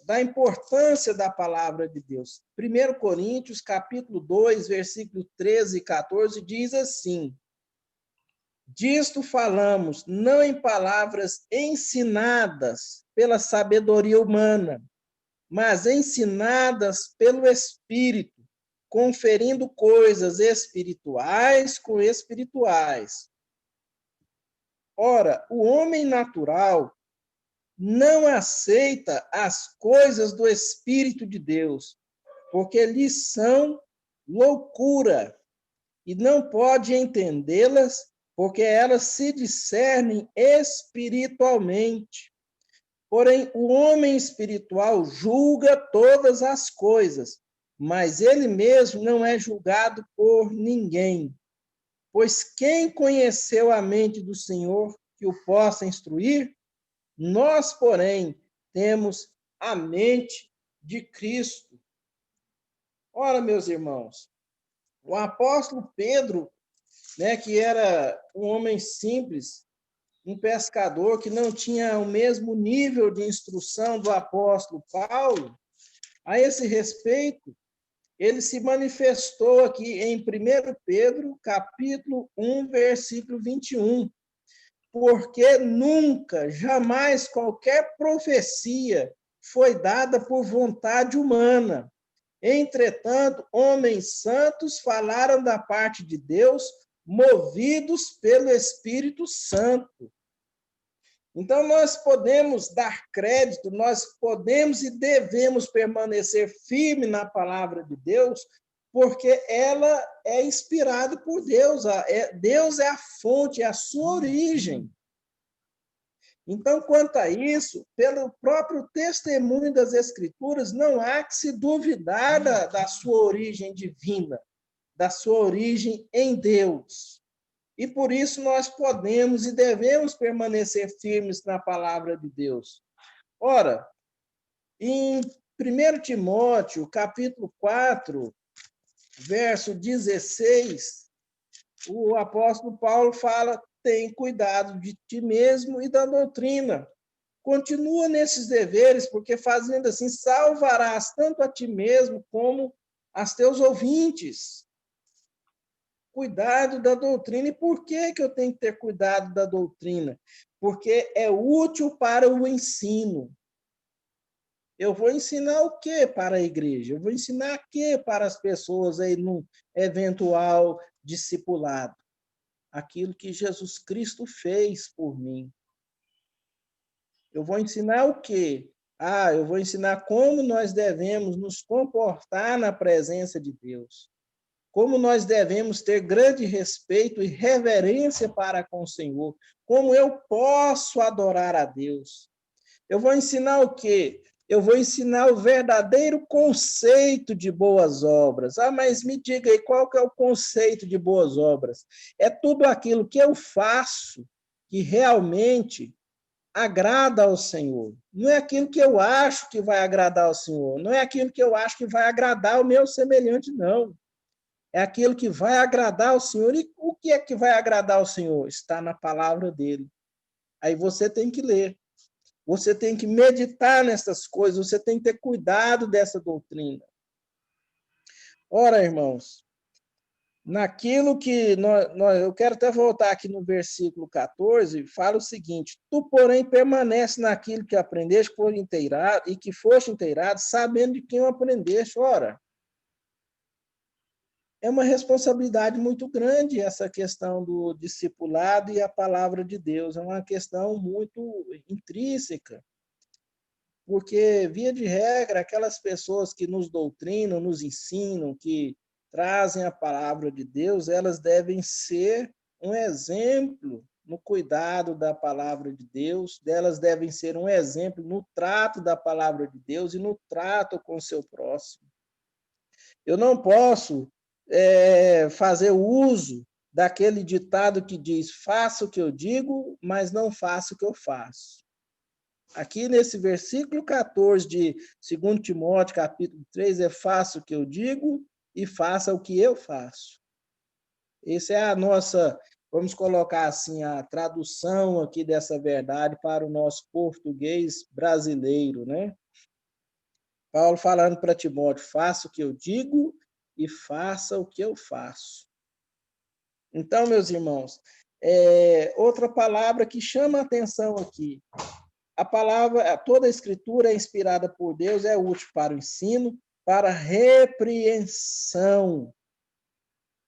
da importância da palavra de Deus. 1 Coríntios, capítulo 2, versículo 13 e 14, diz assim: disto falamos, não em palavras ensinadas pela sabedoria humana, mas ensinadas pelo Espírito, conferindo coisas espirituais com espirituais. Ora, o homem natural não aceita as coisas do Espírito de Deus, porque lhes são loucura, e não pode entendê-las, porque elas se discernem espiritualmente. Porém, o homem espiritual julga todas as coisas, mas ele mesmo não é julgado por ninguém. Pois quem conheceu a mente do Senhor que o possa instruir? Nós, porém, temos a mente de Cristo. Ora, meus irmãos, o apóstolo Pedro, que era um homem simples, um pescador que não tinha o mesmo nível de instrução do apóstolo Paulo, a esse respeito, ele se manifestou aqui em 1 Pedro, capítulo 1, versículo 21. Porque nunca, jamais qualquer profecia foi dada por vontade humana. Entretanto, homens santos falaram da parte de Deus, movidos pelo Espírito Santo. Então, nós podemos dar crédito, nós podemos e devemos permanecer firme na palavra de Deus, porque ela é inspirada por Deus. Deus é a fonte, é a sua origem. Então, quanto a isso, pelo próprio testemunho das Escrituras, não há que se duvidar da sua origem divina, da sua origem em Deus. E por isso nós podemos e devemos permanecer firmes na palavra de Deus. Ora, em 1 Timóteo, capítulo 4, verso 16, o apóstolo Paulo fala: tem cuidado de ti mesmo e da doutrina. Continua nesses deveres, porque fazendo assim salvarás tanto a ti mesmo como aos teus ouvintes. Cuidado da doutrina. E por que eu tenho que ter cuidado da doutrina? Porque é útil para o ensino. Eu vou ensinar o que para a igreja? Eu vou ensinar o que para as pessoas aí num eventual discipulado? Aquilo que Jesus Cristo fez por mim. Eu vou ensinar o quê? Eu vou ensinar como nós devemos nos comportar na presença de Deus. Como nós devemos ter grande respeito e reverência para com o Senhor. Como eu posso adorar a Deus. Eu vou ensinar o quê? Eu vou ensinar o verdadeiro conceito de boas obras. Mas me diga aí, qual que é o conceito de boas obras? É tudo aquilo que eu faço que realmente agrada ao Senhor. Não é aquilo que eu acho que vai agradar ao Senhor. Não é aquilo que eu acho que vai agradar ao meu semelhante, não. É aquilo que vai agradar ao Senhor. E o que é que vai agradar ao Senhor? Está na palavra dele. Aí você tem que ler. Você tem que meditar nessas coisas, você tem que ter cuidado dessa doutrina. Ora, irmãos, naquilo que eu quero até voltar aqui no versículo 14, fala o seguinte: tu, porém, permanece naquilo que aprendeste e que foste inteirado, sabendo de quem o aprendeste. Ora, é uma responsabilidade muito grande essa questão do discipulado e a palavra de Deus. É uma questão muito intrínseca. Porque, via de regra, aquelas pessoas que nos doutrinam, nos ensinam, que trazem a palavra de Deus, elas devem ser um exemplo no cuidado da palavra de Deus, delas devem ser um exemplo no trato da palavra de Deus e no trato com o seu próximo. Eu não posso fazer uso daquele ditado que diz: faça o que eu digo, mas não faça o que eu faço. Aqui nesse versículo 14 de 2 Timóteo, capítulo 3, faça o que eu digo e faça o que eu faço. Essa é a nossa, vamos colocar assim, a tradução aqui dessa verdade para o nosso português brasileiro, né? Paulo falando para Timóteo: faça o que eu digo e faça o que eu faço. Então, meus irmãos, outra palavra que chama a atenção aqui. A palavra, toda a escritura é inspirada por Deus, é útil para o ensino, para a repreensão.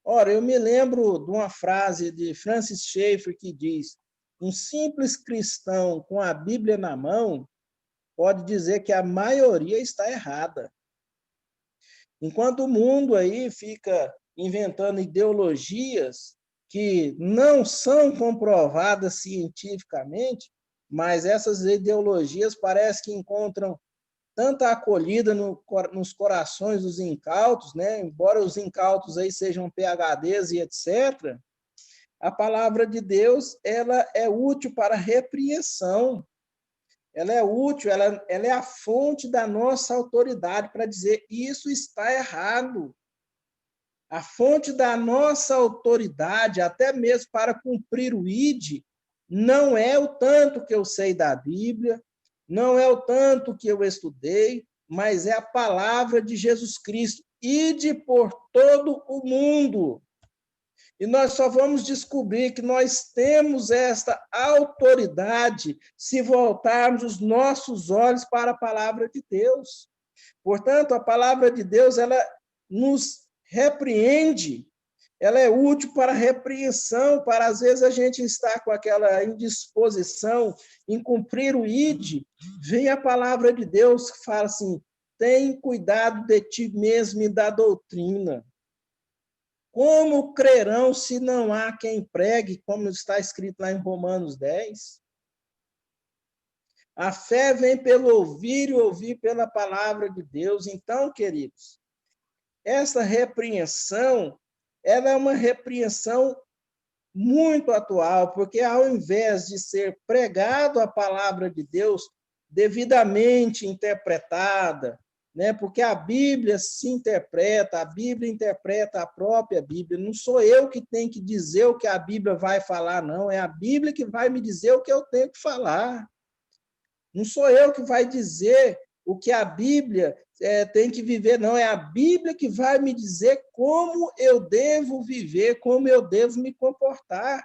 Ora, eu me lembro de uma frase de Francis Schaeffer que diz: um simples cristão com a Bíblia na mão pode dizer que a maioria está errada. Enquanto o mundo aí fica inventando ideologias que não são comprovadas cientificamente, mas essas ideologias parecem que encontram tanta acolhida nos corações dos incautos, né? Embora os incautos aí sejam PhDs e etc., a palavra de Deus ela é útil para repreensão. Ela é útil, ela é a fonte da nossa autoridade para dizer: isso está errado. A fonte da nossa autoridade, até mesmo para cumprir o ID, não é o tanto que eu sei da Bíblia, não é o tanto que eu estudei, mas é a palavra de Jesus Cristo. Ide por todo o mundo. E nós só vamos descobrir que nós temos esta autoridade se voltarmos os nossos olhos para a palavra de Deus. Portanto, a palavra de Deus, ela nos repreende, ela é útil para repreensão, para às vezes a gente estar com aquela indisposição em cumprir o ID, vem a palavra de Deus que fala assim: tem cuidado de ti mesmo e da doutrina. Como crerão se não há quem pregue, como está escrito lá em Romanos 10? A fé vem pelo ouvir e ouvir pela palavra de Deus. Então, queridos, essa repreensão, ela é uma repreensão muito atual, porque ao invés de ser pregado a palavra de Deus devidamente interpretada, né? Porque a Bíblia se interpreta, a Bíblia interpreta a própria Bíblia. Não sou eu que tenho que dizer o que a Bíblia vai falar, não. É a Bíblia que vai me dizer o que eu tenho que falar. Não sou eu que vai dizer o que a Bíblia tem que viver, não. É a Bíblia que vai me dizer como eu devo viver, como eu devo me comportar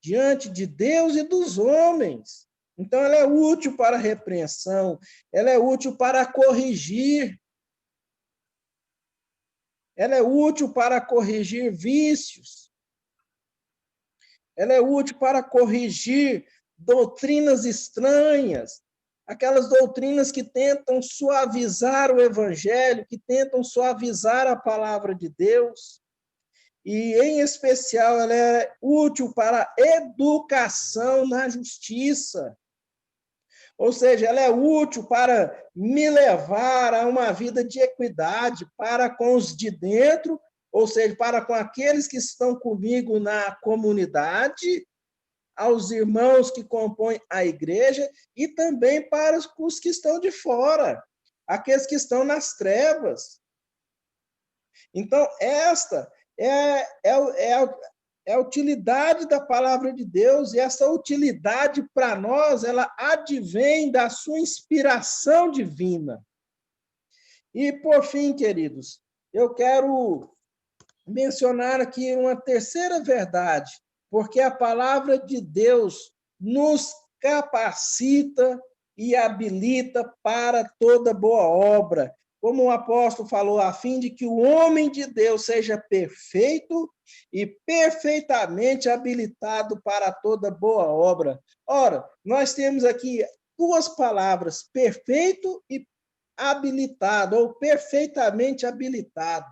diante de Deus e dos homens. Então, ela é útil para a repreensão, ela é útil para corrigir, ela é útil para corrigir vícios, ela é útil para corrigir doutrinas estranhas, aquelas doutrinas que tentam suavizar o evangelho, que tentam suavizar a palavra de Deus. E, em especial, ela é útil para a educação na justiça. Ou seja, ela é útil para me levar a uma vida de equidade para com os de dentro, ou seja, para com aqueles que estão comigo na comunidade, aos irmãos que compõem a igreja, e também para os que estão de fora, aqueles que estão nas trevas. Então, esta é a utilidade da palavra de Deus, e essa utilidade para nós, ela advém da sua inspiração divina. E, por fim, queridos, eu quero mencionar aqui uma terceira verdade, porque a palavra de Deus nos capacita e habilita para toda boa obra. Como o apóstolo falou, a fim de que o homem de Deus seja perfeito e perfeitamente habilitado para toda boa obra. Ora, nós temos aqui duas palavras, perfeito e habilitado, ou perfeitamente habilitado.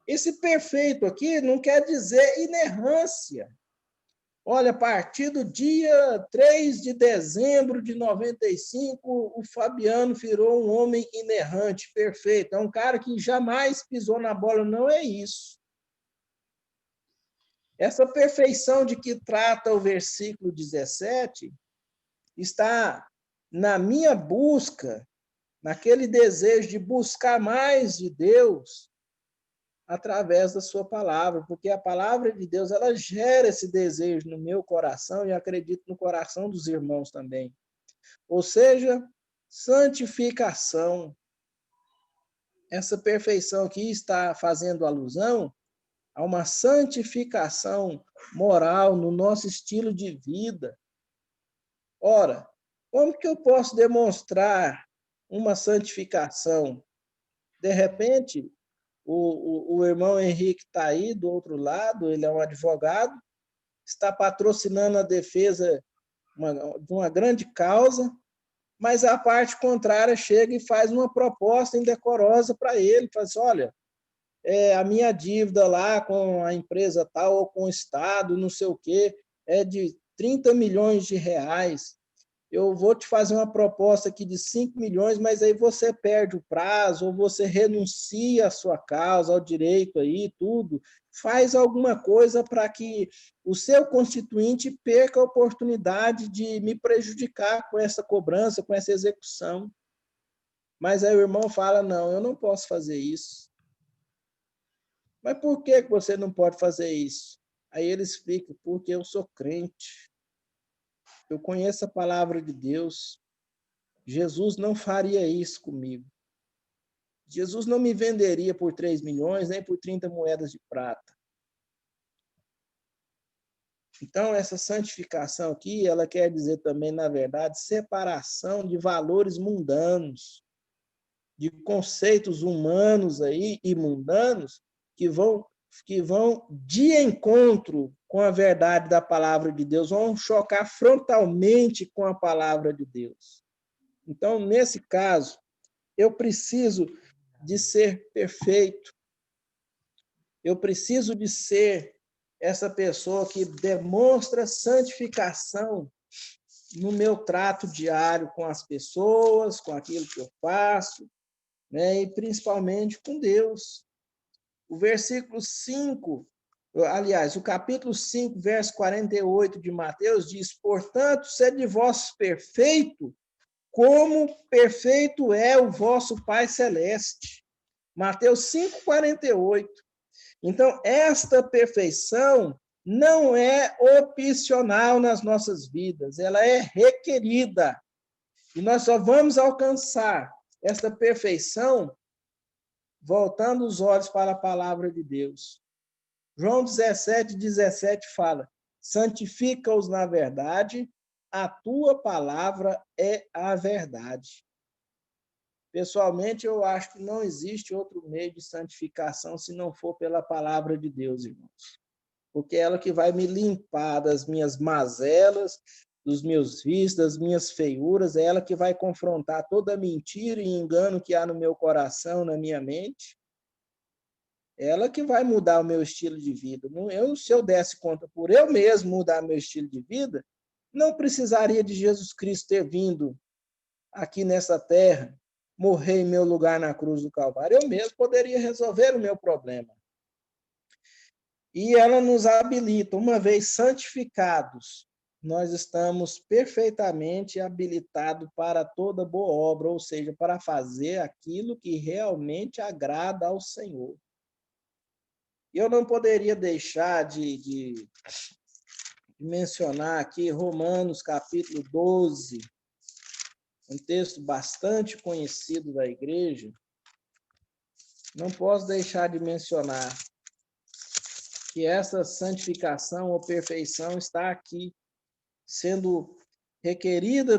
Esse perfeito aqui não quer dizer inerrância. Olha, a partir do dia 3 de dezembro de 95, o Fabiano virou um homem inerrante, perfeito. É um cara que jamais pisou na bola. Não é isso. Essa perfeição de que trata o versículo 17 está na minha busca, naquele desejo de buscar mais de Deus através da sua palavra, porque a palavra de Deus, ela gera esse desejo no meu coração e acredito no coração dos irmãos também. Ou seja, santificação. Essa perfeição aqui está fazendo alusão a uma santificação moral no nosso estilo de vida. Ora, como que eu posso demonstrar uma santificação? De repente, o irmão Henrique está aí do outro lado, ele é um advogado, está patrocinando a defesa de uma grande causa, mas a parte contrária chega e faz uma proposta indecorosa para ele, fala assim, olha, a minha dívida lá com a empresa tal ou com o Estado, não sei o quê, é de 30 milhões de reais. Eu vou te fazer uma proposta aqui de 5 milhões, mas aí você perde o prazo, ou você renuncia à sua causa, ao direito aí, tudo. Faz alguma coisa para que o seu constituinte perca a oportunidade de me prejudicar com essa cobrança, com essa execução. Mas aí o irmão fala, não, eu não posso fazer isso. Mas por que você não pode fazer isso? Aí ele explica, porque eu sou crente. Eu conheço a palavra de Deus. Jesus não faria isso comigo. Jesus não me venderia por 3 milhões, nem por 30 moedas de prata. Então, essa santificação aqui, ela quer dizer também, na verdade, separação de valores mundanos, de conceitos humanos aí e mundanos que vão de encontro com a verdade da palavra de Deus, vão chocar frontalmente com a palavra de Deus. Então, nesse caso, eu preciso de ser perfeito. Eu preciso de ser essa pessoa que demonstra santificação no meu trato diário com as pessoas, com aquilo que eu faço, né? E principalmente com Deus. O versículo 5, aliás, o capítulo 5, verso 48 de Mateus diz, portanto, sede vós perfeito, como perfeito é o vosso Pai Celeste. Mateus 5, 48. Então, esta perfeição não é opcional nas nossas vidas, ela é requerida. E nós só vamos alcançar esta perfeição voltando os olhos para a palavra de Deus. João 17, 17 fala, santifica-os na verdade, a tua palavra é a verdade. Pessoalmente, eu acho que não existe outro meio de santificação se não for pela palavra de Deus, irmãos. Porque é ela que vai me limpar das minhas mazelas, dos meus vícios, das minhas feiuras, é ela que vai confrontar toda mentira e engano que há no meu coração, na minha mente. É ela que vai mudar o meu estilo de vida. Se eu desse conta por eu mesmo mudar meu estilo de vida, não precisaria de Jesus Cristo ter vindo aqui nessa terra, morrer em meu lugar na cruz do Calvário. Eu mesmo poderia resolver o meu problema. E ela nos habilita, uma vez santificados, nós estamos perfeitamente habilitados para toda boa obra, ou seja, para fazer aquilo que realmente agrada ao Senhor. Eu não poderia deixar de mencionar aqui Romanos capítulo 12, um texto bastante conhecido da igreja. Não posso deixar de mencionar que essa santificação ou perfeição está aqui, sendo requerida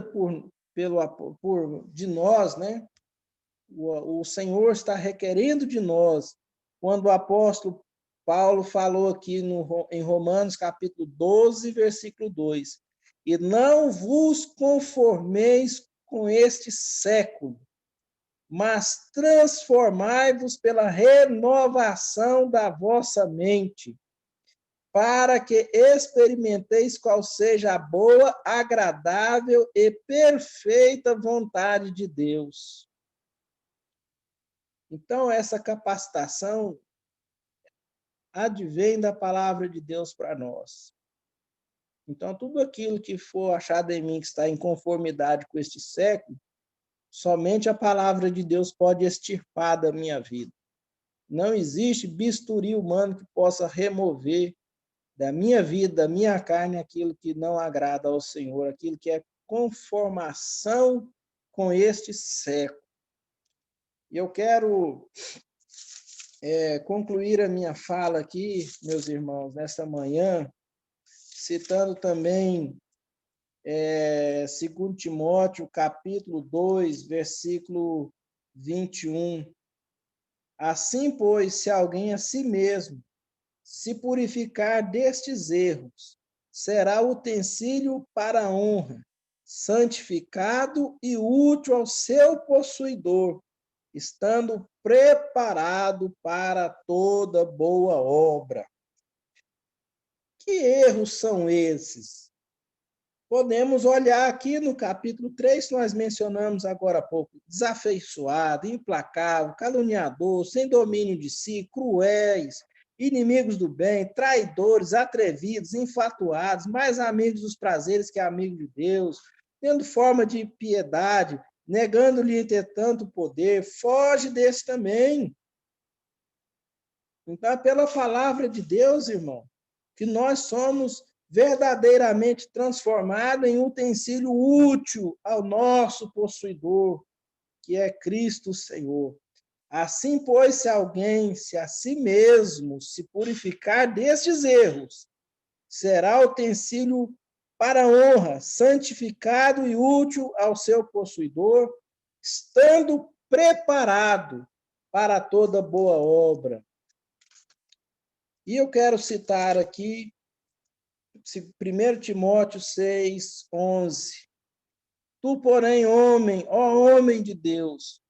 de nós, né? O Senhor está requerendo de nós, quando o apóstolo Paulo falou aqui em Romanos capítulo 12, versículo 2, e não vos conformeis com este século, mas transformai-vos pela renovação da vossa mente, para que experimenteis qual seja a boa, agradável e perfeita vontade de Deus. Então, essa capacitação advém da palavra de Deus para nós. Então, tudo aquilo que for achado em mim que está em conformidade com este século, somente a palavra de Deus pode extirpar da minha vida. Não existe bisturi humano que possa remover da minha vida, da minha carne, aquilo que não agrada ao Senhor, aquilo que é conformação com este século. E eu quero concluir a minha fala aqui, meus irmãos, nesta manhã, citando também 2 Timóteo, capítulo 2, versículo 21. Assim, pois, se alguém a si mesmo se purificar destes erros, será utensílio para a honra, santificado e útil ao seu possuidor, estando preparado para toda boa obra. Que erros são esses? Podemos olhar aqui no capítulo 3, que nós mencionamos agora há pouco: desafeiçoado, implacável, caluniador, sem domínio de si, cruéis, inimigos do bem, traidores, atrevidos, infatuados, mais amigos dos prazeres que amigos de Deus, tendo forma de piedade, negando-lhe, entretanto, o poder. Foge desse também. Então, é pela palavra de Deus, irmão, que nós somos verdadeiramente transformados em utensílio útil ao nosso possuidor, que é Cristo Senhor. Assim, pois, se alguém, se a si mesmo se purificar destes erros, será utensílio para honra, santificado e útil ao seu possuidor, estando preparado para toda boa obra. E eu quero citar aqui 1 Timóteo 6, 11. Tu, porém, homem, ó homem de Deus,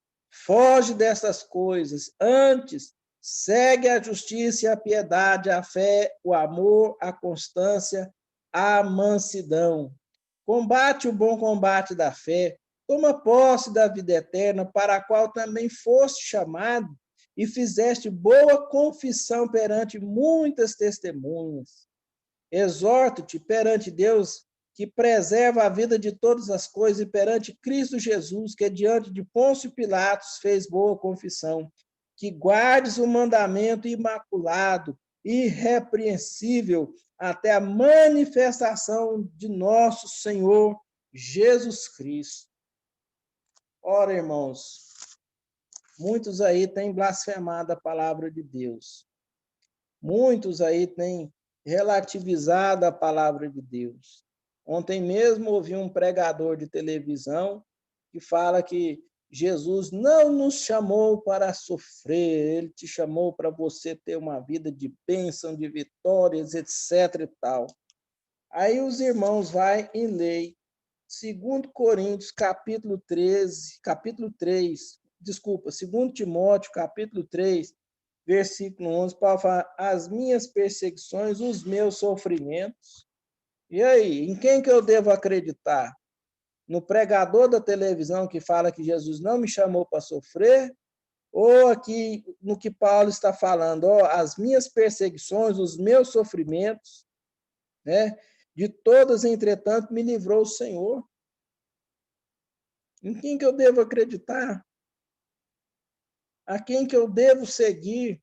foge dessas coisas. Antes, segue a justiça e a piedade, a fé, o amor, a constância, a mansidão. Combate o bom combate da fé. Toma posse da vida eterna, para a qual também foste chamado e fizeste boa confissão perante muitas testemunhas. Exorto-te perante Deus, que preserva a vida de todas as coisas, e perante Cristo Jesus, que diante de Pôncio Pilatos fez boa confissão, que guardes o mandamento imaculado, irrepreensível, até a manifestação de nosso Senhor Jesus Cristo. Ora, irmãos, muitos aí têm blasfemado a palavra de Deus. Muitos aí têm relativizado a palavra de Deus. Ontem mesmo ouvi um pregador de televisão que fala que Jesus não nos chamou para sofrer, ele te chamou para você ter uma vida de bênção, de vitórias, etc. e tal. Aí os irmãos vão e leem 2 Coríntios, capítulo 3, 2 Timóteo, capítulo 3, versículo 11, Paulo fala: as minhas perseguições, os meus sofrimentos. E aí, em quem que eu devo acreditar? No pregador da televisão que fala que Jesus não me chamou para sofrer? Ou aqui no que Paulo está falando, as minhas perseguições, os meus sofrimentos, né? De todas, entretanto, me livrou o Senhor. Em quem que eu devo acreditar? A quem que eu devo seguir?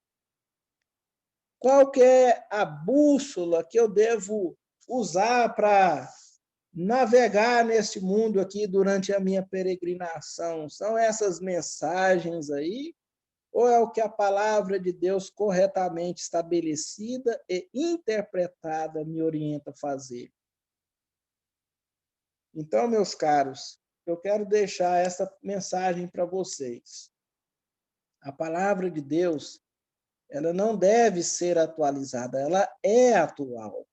Qual que é a bússola que eu devo usar para navegar nesse mundo aqui durante a minha peregrinação? São essas mensagens aí? Ou é o que a palavra de Deus corretamente estabelecida e interpretada me orienta a fazer? Então, meus caros, eu quero deixar essa mensagem para vocês. A palavra de Deus, ela não deve ser atualizada, ela é atual.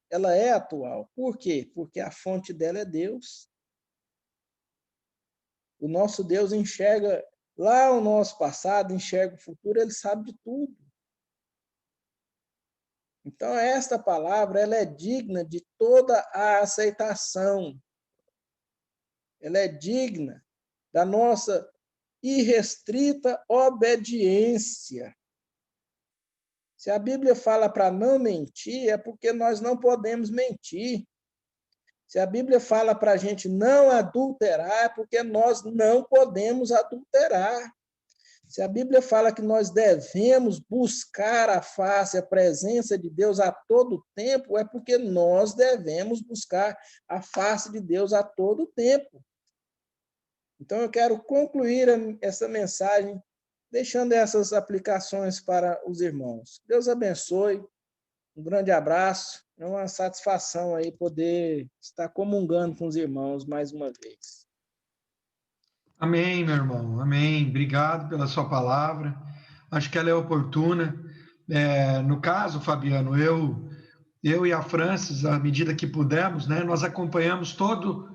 Ela é atual. Por quê? Porque a fonte dela é Deus. O nosso Deus enxerga lá o nosso passado, enxerga o futuro, ele sabe de tudo. Então, esta palavra, ela é digna de toda a aceitação. Ela é digna da nossa irrestrita obediência. Se a Bíblia fala para não mentir, é porque nós não podemos mentir. Se a Bíblia fala para a gente não adulterar, é porque nós não podemos adulterar. Se a Bíblia fala que nós devemos buscar a face, a presença de Deus a todo tempo, é porque nós devemos buscar a face de Deus a todo tempo. Então, eu quero concluir essa mensagem deixando essas aplicações para os irmãos. Deus abençoe, um grande abraço, é uma satisfação aí poder estar comungando com os irmãos mais uma vez. Amém, meu irmão, amém. Obrigado pela sua palavra. Acho que ela é oportuna. No caso, Fabiano, eu e a Francis, à medida que pudemos, né, nós acompanhamos todo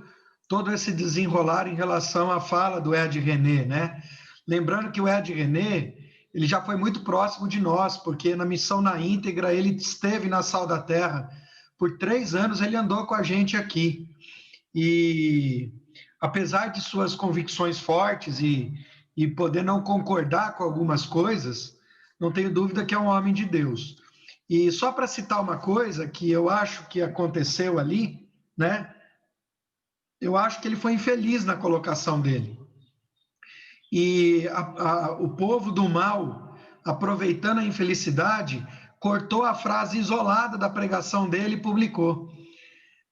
esse desenrolar em relação à fala do Ed René, né? Lembrando que o Ed René, ele já foi muito próximo de nós, porque na missão na íntegra ele esteve na Sal da Terra. Por 3 anos ele andou com a gente aqui. E apesar de suas convicções fortes e poder não concordar com algumas coisas, não tenho dúvida que é um homem de Deus. E só para citar uma coisa que eu acho que aconteceu ali, né? Eu acho que ele foi infeliz na colocação dele. E o povo do mal, aproveitando a infelicidade, cortou a frase isolada da pregação dele e publicou.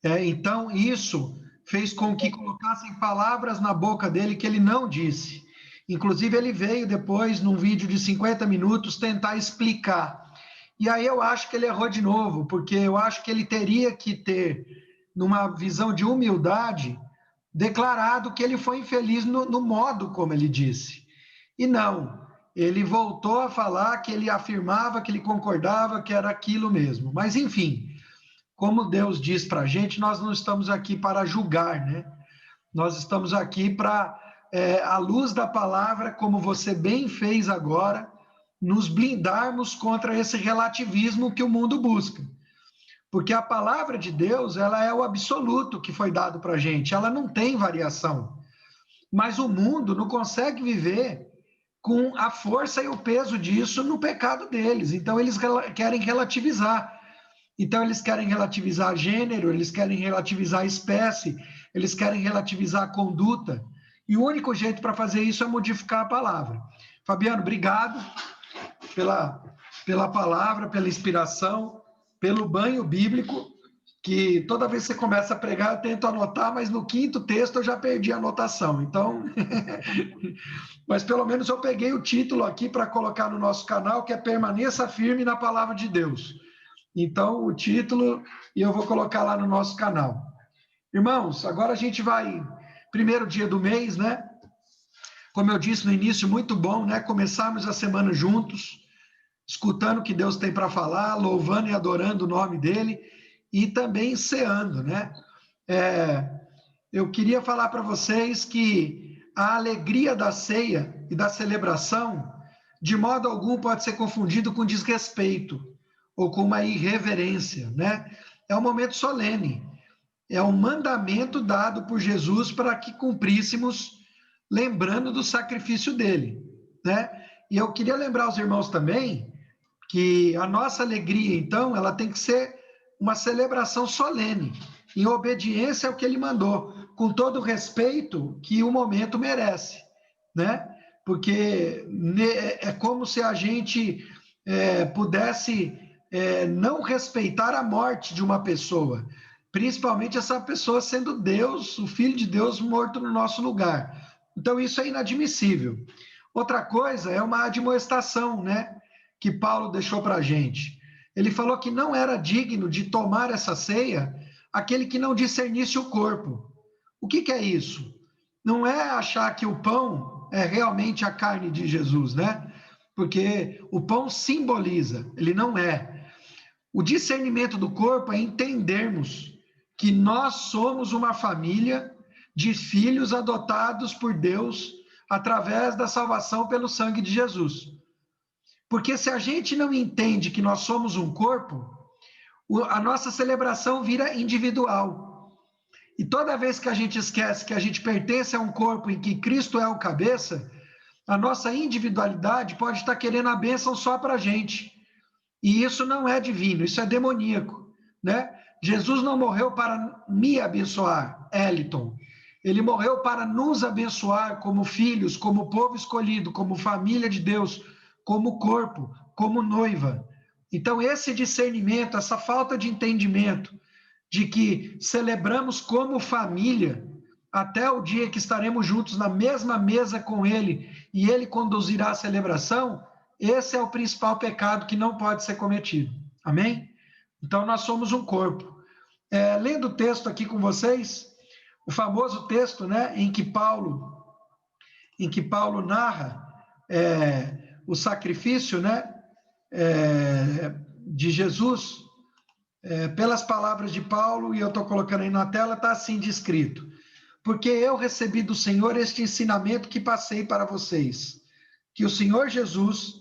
Então, isso fez com que colocassem palavras na boca dele que ele não disse. Inclusive, ele veio depois, num vídeo de 50 minutos, tentar explicar. E aí eu acho que ele errou de novo, porque eu acho que ele teria que ter, numa visão de humildade, declarado que ele foi infeliz no modo como ele disse. E não, ele voltou a falar que ele afirmava, que ele concordava, que era aquilo mesmo. Mas, enfim, como Deus diz para a gente, nós não estamos aqui para julgar, né? Nós estamos aqui para, à luz da palavra, como você bem fez agora, nos blindarmos contra esse relativismo que o mundo busca. Porque a palavra de Deus, ela é o absoluto que foi dado para a gente, ela não tem variação. Mas o mundo não consegue viver com a força e o peso disso no pecado deles. Então, eles querem relativizar. Então, eles querem relativizar gênero, eles querem relativizar espécie, eles querem relativizar a conduta. E o único jeito para fazer isso é modificar a palavra. Fabiano, obrigado pela palavra, pela inspiração, pelo banho bíblico, que toda vez que você começa a pregar, eu tento anotar, mas no 5º texto eu já perdi a anotação. Então, mas pelo menos eu peguei o título aqui para colocar no nosso canal, que é Permaneça Firme na Palavra de Deus. Então, o título, e eu vou colocar lá no nosso canal. Irmãos, agora a gente vai, primeiro dia do mês, né? Como eu disse no início, muito bom, né? Começarmos a semana juntos, escutando o que Deus tem para falar, louvando e adorando o nome dele, e também ceando, né? Eu queria falar para vocês que a alegria da ceia e da celebração, de modo algum, pode ser confundido com desrespeito, ou com uma irreverência, né? É um momento solene, é um mandamento dado por Jesus para que cumpríssemos, lembrando do sacrifício dele, né? E eu queria lembrar aos irmãos também que a nossa alegria, então, ela tem que ser uma celebração solene, em obediência ao que ele mandou, com todo o respeito que o momento merece, né? Porque é como se a gente pudesse não respeitar a morte de uma pessoa, principalmente essa pessoa sendo Deus, o Filho de Deus morto no nosso lugar. Então, isso é inadmissível. Outra coisa é uma admoestação, né, que Paulo deixou para a gente. Ele falou que não era digno de tomar essa ceia aquele que não discernisse o corpo. O que é isso? Não é achar que o pão é realmente a carne de Jesus, né? Porque o pão simboliza, ele não é. O discernimento do corpo é entendermos que nós somos uma família de filhos adotados por Deus através da salvação pelo sangue de Jesus. Porque se a gente não entende que nós somos um corpo, a nossa celebração vira individual. E toda vez que a gente esquece que a gente pertence a um corpo em que Cristo é o cabeça, a nossa individualidade pode estar querendo a bênção só para a gente. E isso não é divino, isso é demoníaco, né? Jesus não morreu para me abençoar, Eliton. Ele morreu para nos abençoar como filhos, como povo escolhido, como família de Deus, como corpo, como noiva. Então, esse discernimento, essa falta de entendimento de que celebramos como família até o dia que estaremos juntos na mesma mesa com Ele e Ele conduzirá a celebração, esse é o principal pecado que não pode ser cometido. Amém? Então, nós somos um corpo. Lendo o texto aqui com vocês, o famoso texto, né, em que Paulo narra o sacrifício, né, de Jesus, pelas palavras de Paulo, e eu estou colocando aí na tela, está assim descrito: porque eu recebi do Senhor este ensinamento que passei para vocês, que o Senhor Jesus,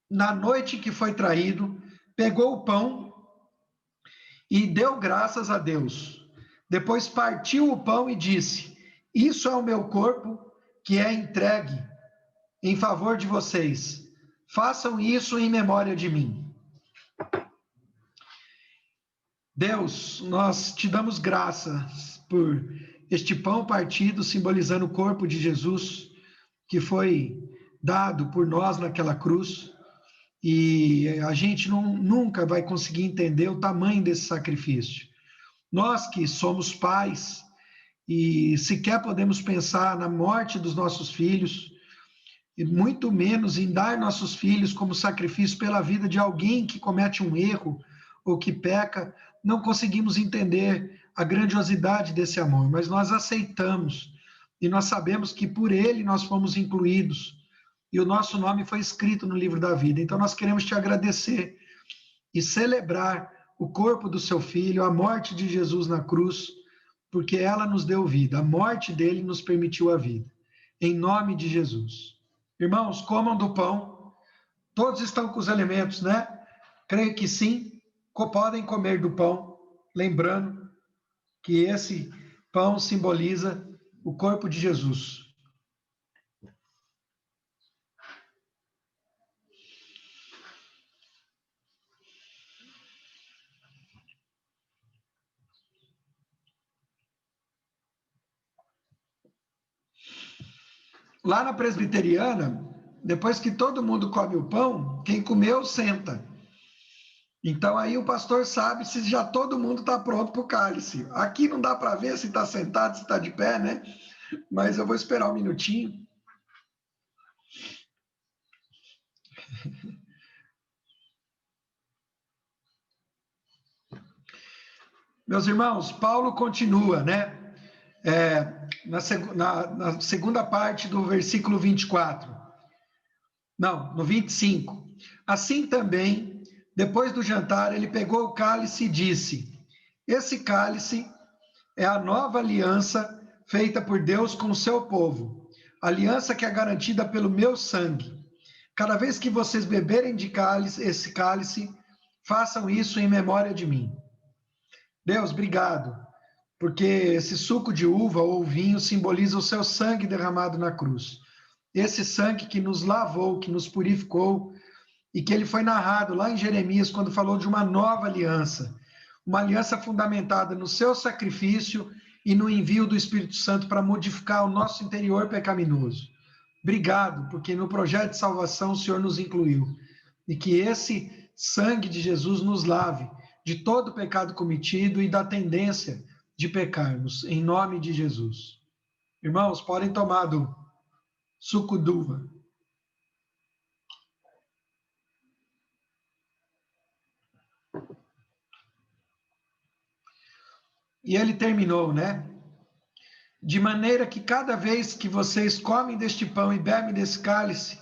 na noite que foi traído, pegou o pão e deu graças a Deus. Depois partiu o pão e disse: isso é o meu corpo que é entregue em favor de vocês. Façam isso em memória de mim. Deus, nós te damos graças por este pão partido, simbolizando o corpo de Jesus, que foi dado por nós naquela cruz. E a gente nunca vai conseguir entender o tamanho desse sacrifício. Nós que somos pais e sequer podemos pensar na morte dos nossos filhos, e muito menos em dar nossos filhos como sacrifício pela vida de alguém que comete um erro ou que peca, não conseguimos entender a grandiosidade desse amor, mas nós aceitamos e nós sabemos que por ele nós fomos incluídos e o nosso nome foi escrito no livro da vida. Então nós queremos te agradecer e celebrar o corpo do seu filho, a morte de Jesus na cruz, porque ela nos deu vida, a morte dele nos permitiu a vida. Em nome de Jesus. Irmãos, comam do pão. Todos estão com os elementos, né? Creio que sim, podem comer do pão, lembrando que esse pão simboliza o corpo de Jesus. Lá na presbiteriana, depois que todo mundo come o pão, quem comeu senta. Então aí o pastor sabe se já todo mundo está pronto para o cálice. Aqui não dá para ver se está sentado, se está de pé, né? Mas eu vou esperar um minutinho. Meus irmãos, Paulo continua, né? Na segunda parte do versículo 24. Não, no 25. Assim também, depois do jantar, ele pegou o cálice e disse: esse cálice é a nova aliança feita por Deus com o seu povo, aliança que é garantida pelo meu sangue. Cada vez que vocês beberem de esse cálice, façam isso em memória de mim. Deus, obrigado, porque esse suco de uva ou vinho simboliza o seu sangue derramado na cruz. Esse sangue que nos lavou, que nos purificou, e que ele foi narrado lá em Jeremias, quando falou de uma nova aliança, uma aliança fundamentada no seu sacrifício e no envio do Espírito Santo para modificar o nosso interior pecaminoso. Obrigado, porque no projeto de salvação o Senhor nos incluiu, e que esse sangue de Jesus nos lave de todo pecado cometido e da tendência de pecarmos, em nome de Jesus. Irmãos, podem tomar do suco d'uva. E ele terminou, né? De maneira que cada vez que vocês comem deste pão e bebem desse cálice,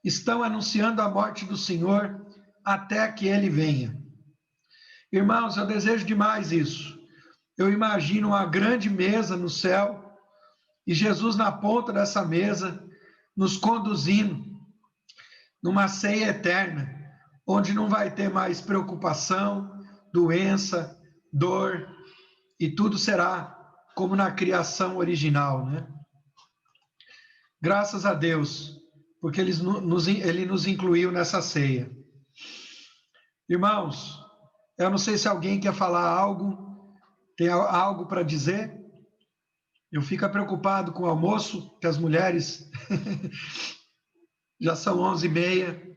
estão anunciando a morte do Senhor até que ele venha. Irmãos, eu desejo demais isso. eu imagino uma grande mesa no céu e Jesus na ponta dessa mesa, nos conduzindo numa ceia eterna, onde não vai ter mais preocupação, doença, dor, e tudo será como na criação original, né? Graças a Deus, porque Ele nos incluiu nessa ceia. Irmãos, eu não sei se alguém quer falar algo, tem algo para dizer? Eu fico preocupado com o almoço, que as mulheres já são 11h30.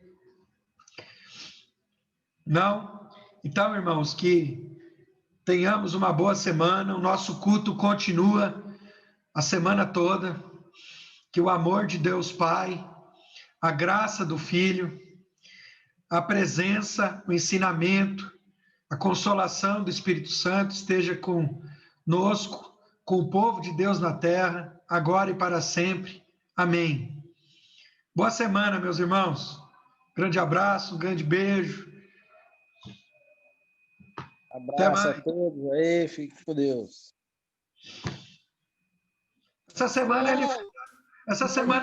Não? Então, irmãos, que tenhamos uma boa semana, o nosso culto continua a semana toda, que o amor de Deus Pai, a graça do Filho, a presença, o ensinamento, a consolação do Espírito Santo esteja conosco, com o povo de Deus na terra, agora e para sempre. Amém. Boa semana, meus irmãos. Grande abraço, um grande beijo. Abraço a todos aí, fique com Deus. Essa semana é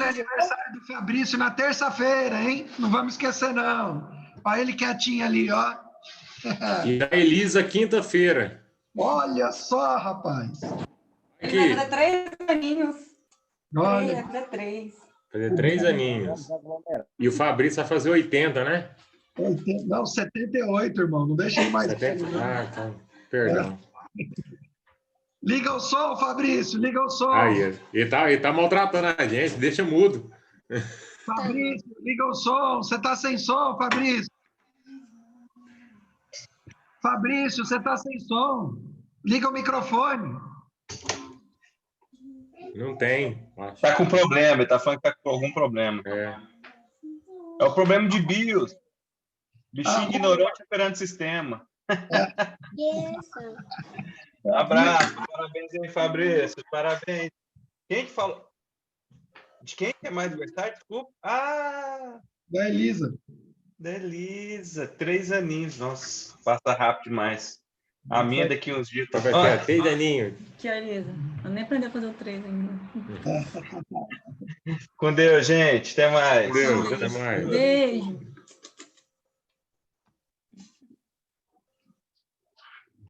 aniversário do Fabrício, na terça-feira, hein? Não vamos esquecer, não. Olha ele quietinho ali, ó. E a Elisa, quinta-feira. Olha só, rapaz. Ele vai fazer 3 aninhos. Olha. Vai fazer 3. Fazer 3 aninhos. E o Fabrício vai fazer 80, né? 80, não, 78, irmão. Não deixa ele mais. 70? Ah, então, perdão. Liga o som, Fabrício, liga o som. Aí, ele tá maltratando a gente, deixa mudo. Fabrício, liga o som. Você tá sem som, Fabrício. Fabrício, você tá sem som. Liga o microfone. Não tem. Acho. Tá com problema, ele tá falando que tá com algum problema. É o problema de BIOS. Bichinho ignorante operando sistema. Abraço, parabéns aí, Fabrício, parabéns. Quem que falou? De quem que é mais aniversário? Desculpa. Da Elisa. Da Elisa, 3 aninhos, nossa, passa rápido demais. A minha daqui uns dias. Vai ter 3 aninhos. Que Elisa, eu nem aprendi a fazer o 3 ainda. Com Deus, gente, até mais. Com Deus, até mais. Beijo.